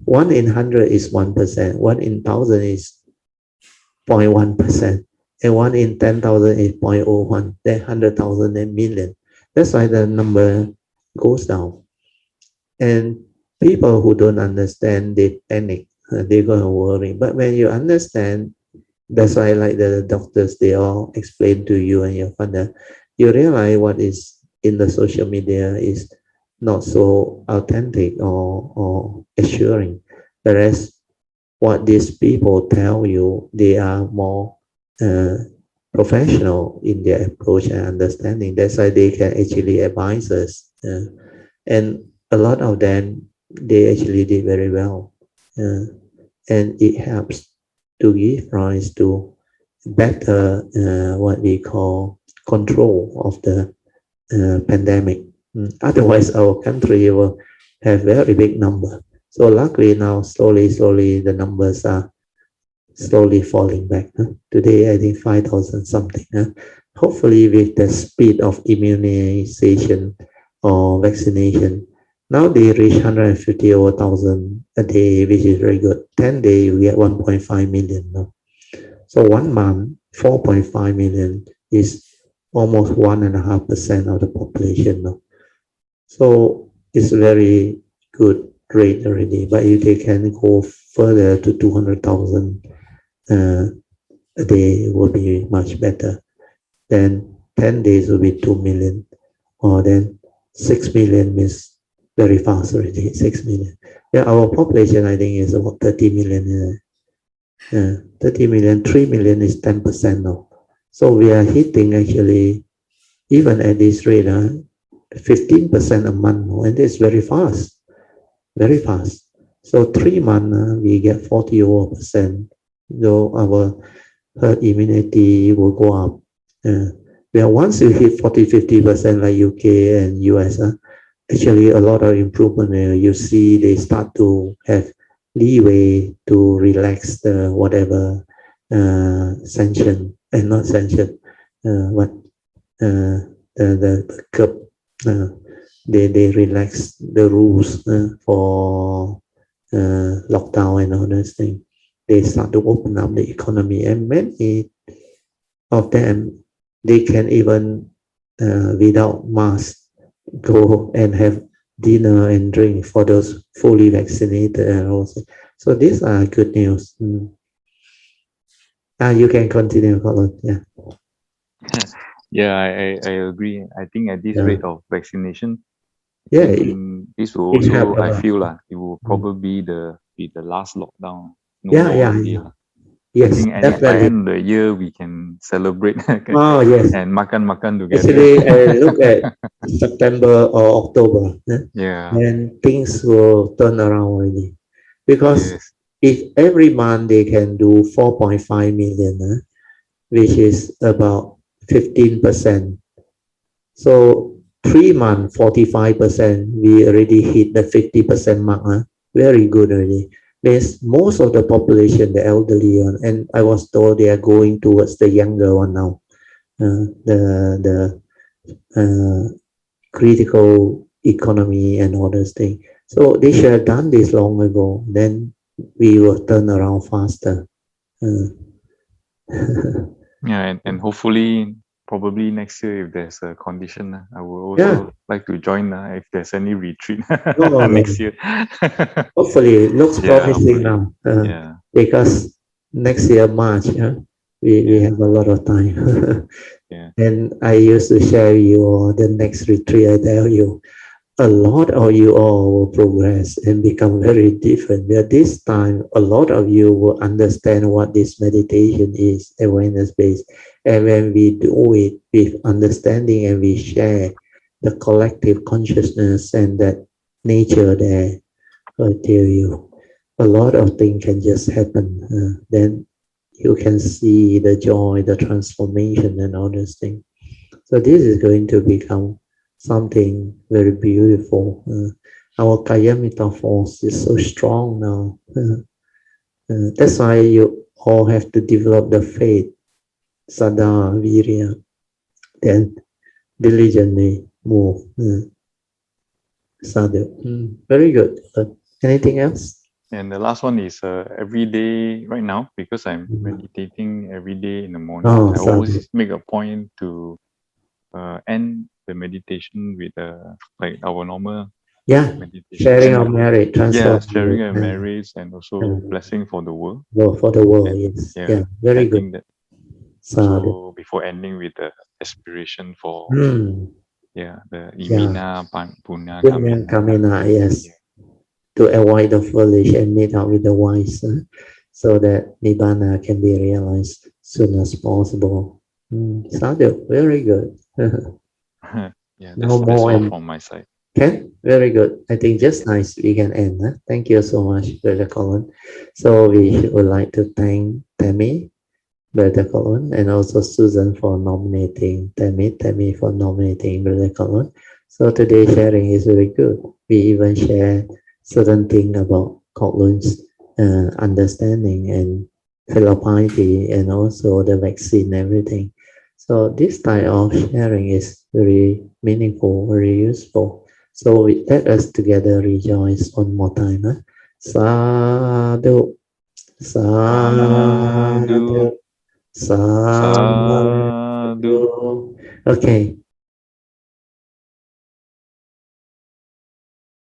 1 in 100 is 1%, 1 in 1,000 is 0.1%, and 1 in 10,000 is 0.01, then 100,000, then million. That's why the number goes down. And people who don't understand, they panic, they go and worry. But when you understand, that's why like the doctors, they all explain to you and your father, you realize what is in the social media is not so authentic or assuring. Whereas what these people tell you, they are more uh, professional in their approach and understanding. That's why they can actually advise us. And a lot of them, they actually did very well. And it helps to give rise to better what we call control of the pandemic. Otherwise, our country will have very big number. So luckily now, slowly, the numbers are slowly falling back. Today, I think 5,000 something. Hopefully, with the speed of immunization or vaccination, now they reach 150 over 1,000 a day, which is very good. 10 days, you get 1.5 million now. So 1 month, 4.5 million is almost 1.5% of the population now. So it's very good rate already. But if they can go further to 200,000 a day, will be much better. Then 10 days will be 2 million, or then 6 million means very fast already. 6 million. Yeah, our population, I think, is about 30 million. 30 million, 3 million is 10% now. So we are hitting actually, even at this rate, 15% a month now, and it's very fast, very fast. So 3 months, we get 40 over percent, though our herd immunity will go up. Where once you hit 40-50% like UK and US, actually a lot of improvement. You see they start to have leeway to relax the whatever sanction, and not sanction, what the curb, they relax the rules for lockdown and all those things. They start to open up the economy, and many of them they can even without mask go and have dinner and drink for those fully vaccinated and also. So these are good news. You can continue, Colin. Yeah. Yeah, I agree. I think at this Yeah. rate of vaccination, Yeah, this will it help also, a I lot. feel it will probably be the last lockdown. No Yeah, more yeah, already yeah. lah. I Yes, think by definitely. end of the year we can celebrate Oh, yes. and makan together. Actually, I look at September or October, Yeah. and things will turn around already. Because Yes. if every month they can do 4.5 million, which is about 15%. So 3 months, 45%, we already hit the 50% mark. Very good already. Means most of the population, the elderly one, and I was told they are going towards the younger one now. The critical economy and all those things. So they should have done this long ago. Then we will turn around faster. Yeah, and hopefully, probably next year, if there's a condition, I will Yeah. also like to join if there's any retreat No, next year. hopefully, it looks Yeah, promising hopefully. now. Yeah, Because next year, March, we have a lot of time. yeah. And I used to share you all the next retreat. I tell you, a lot of you all will progress and become very different. But this time, a lot of you will understand what this meditation is, awareness based. And when we do it with understanding and we share the collective consciousness and that nature there, I tell you, a lot of things can just happen. Then you can see the joy, the transformation, and all those things. So this is going to become something very beautiful. Our Kaya force is so strong now. That's why you all have to develop the faith, Sada, Virya, then diligently move. Sadhu. Very good. Anything else? And the last one is every day right now, because I'm meditating every day in the morning. Oh, I sadhu. always make a point to end the meditation with like our normal Yeah, meditation. sharing And of merit, yeah, transform. sharing a marriage and also blessing for the world. Well, for the world, And yes. yeah, Yeah, very I good. think that Sadhu. also before ending with the aspiration for the Imina Punya Punya Kamina. Kamena, yes. Yeah. To avoid the foolish and meet up with the wise, so that Nibbana can be realized soon as possible. Sadhu, very good. Yeah, No that's more all and from my side. can very good. I think just nice we can end. Thank you so much, Brother Colin. So we would like to thank Tammy, Brother Colin, and also Susan for nominating Tammy for nominating Brother Colin. So today's sharing is very good. We even share certain thing about Colin's understanding and philosophy and also the vaccine, everything. So this type of sharing is very meaningful, very useful. So let us together rejoice one more time. Sadhu, Sadhu, sadhu, sadhu. sadhu. Okay,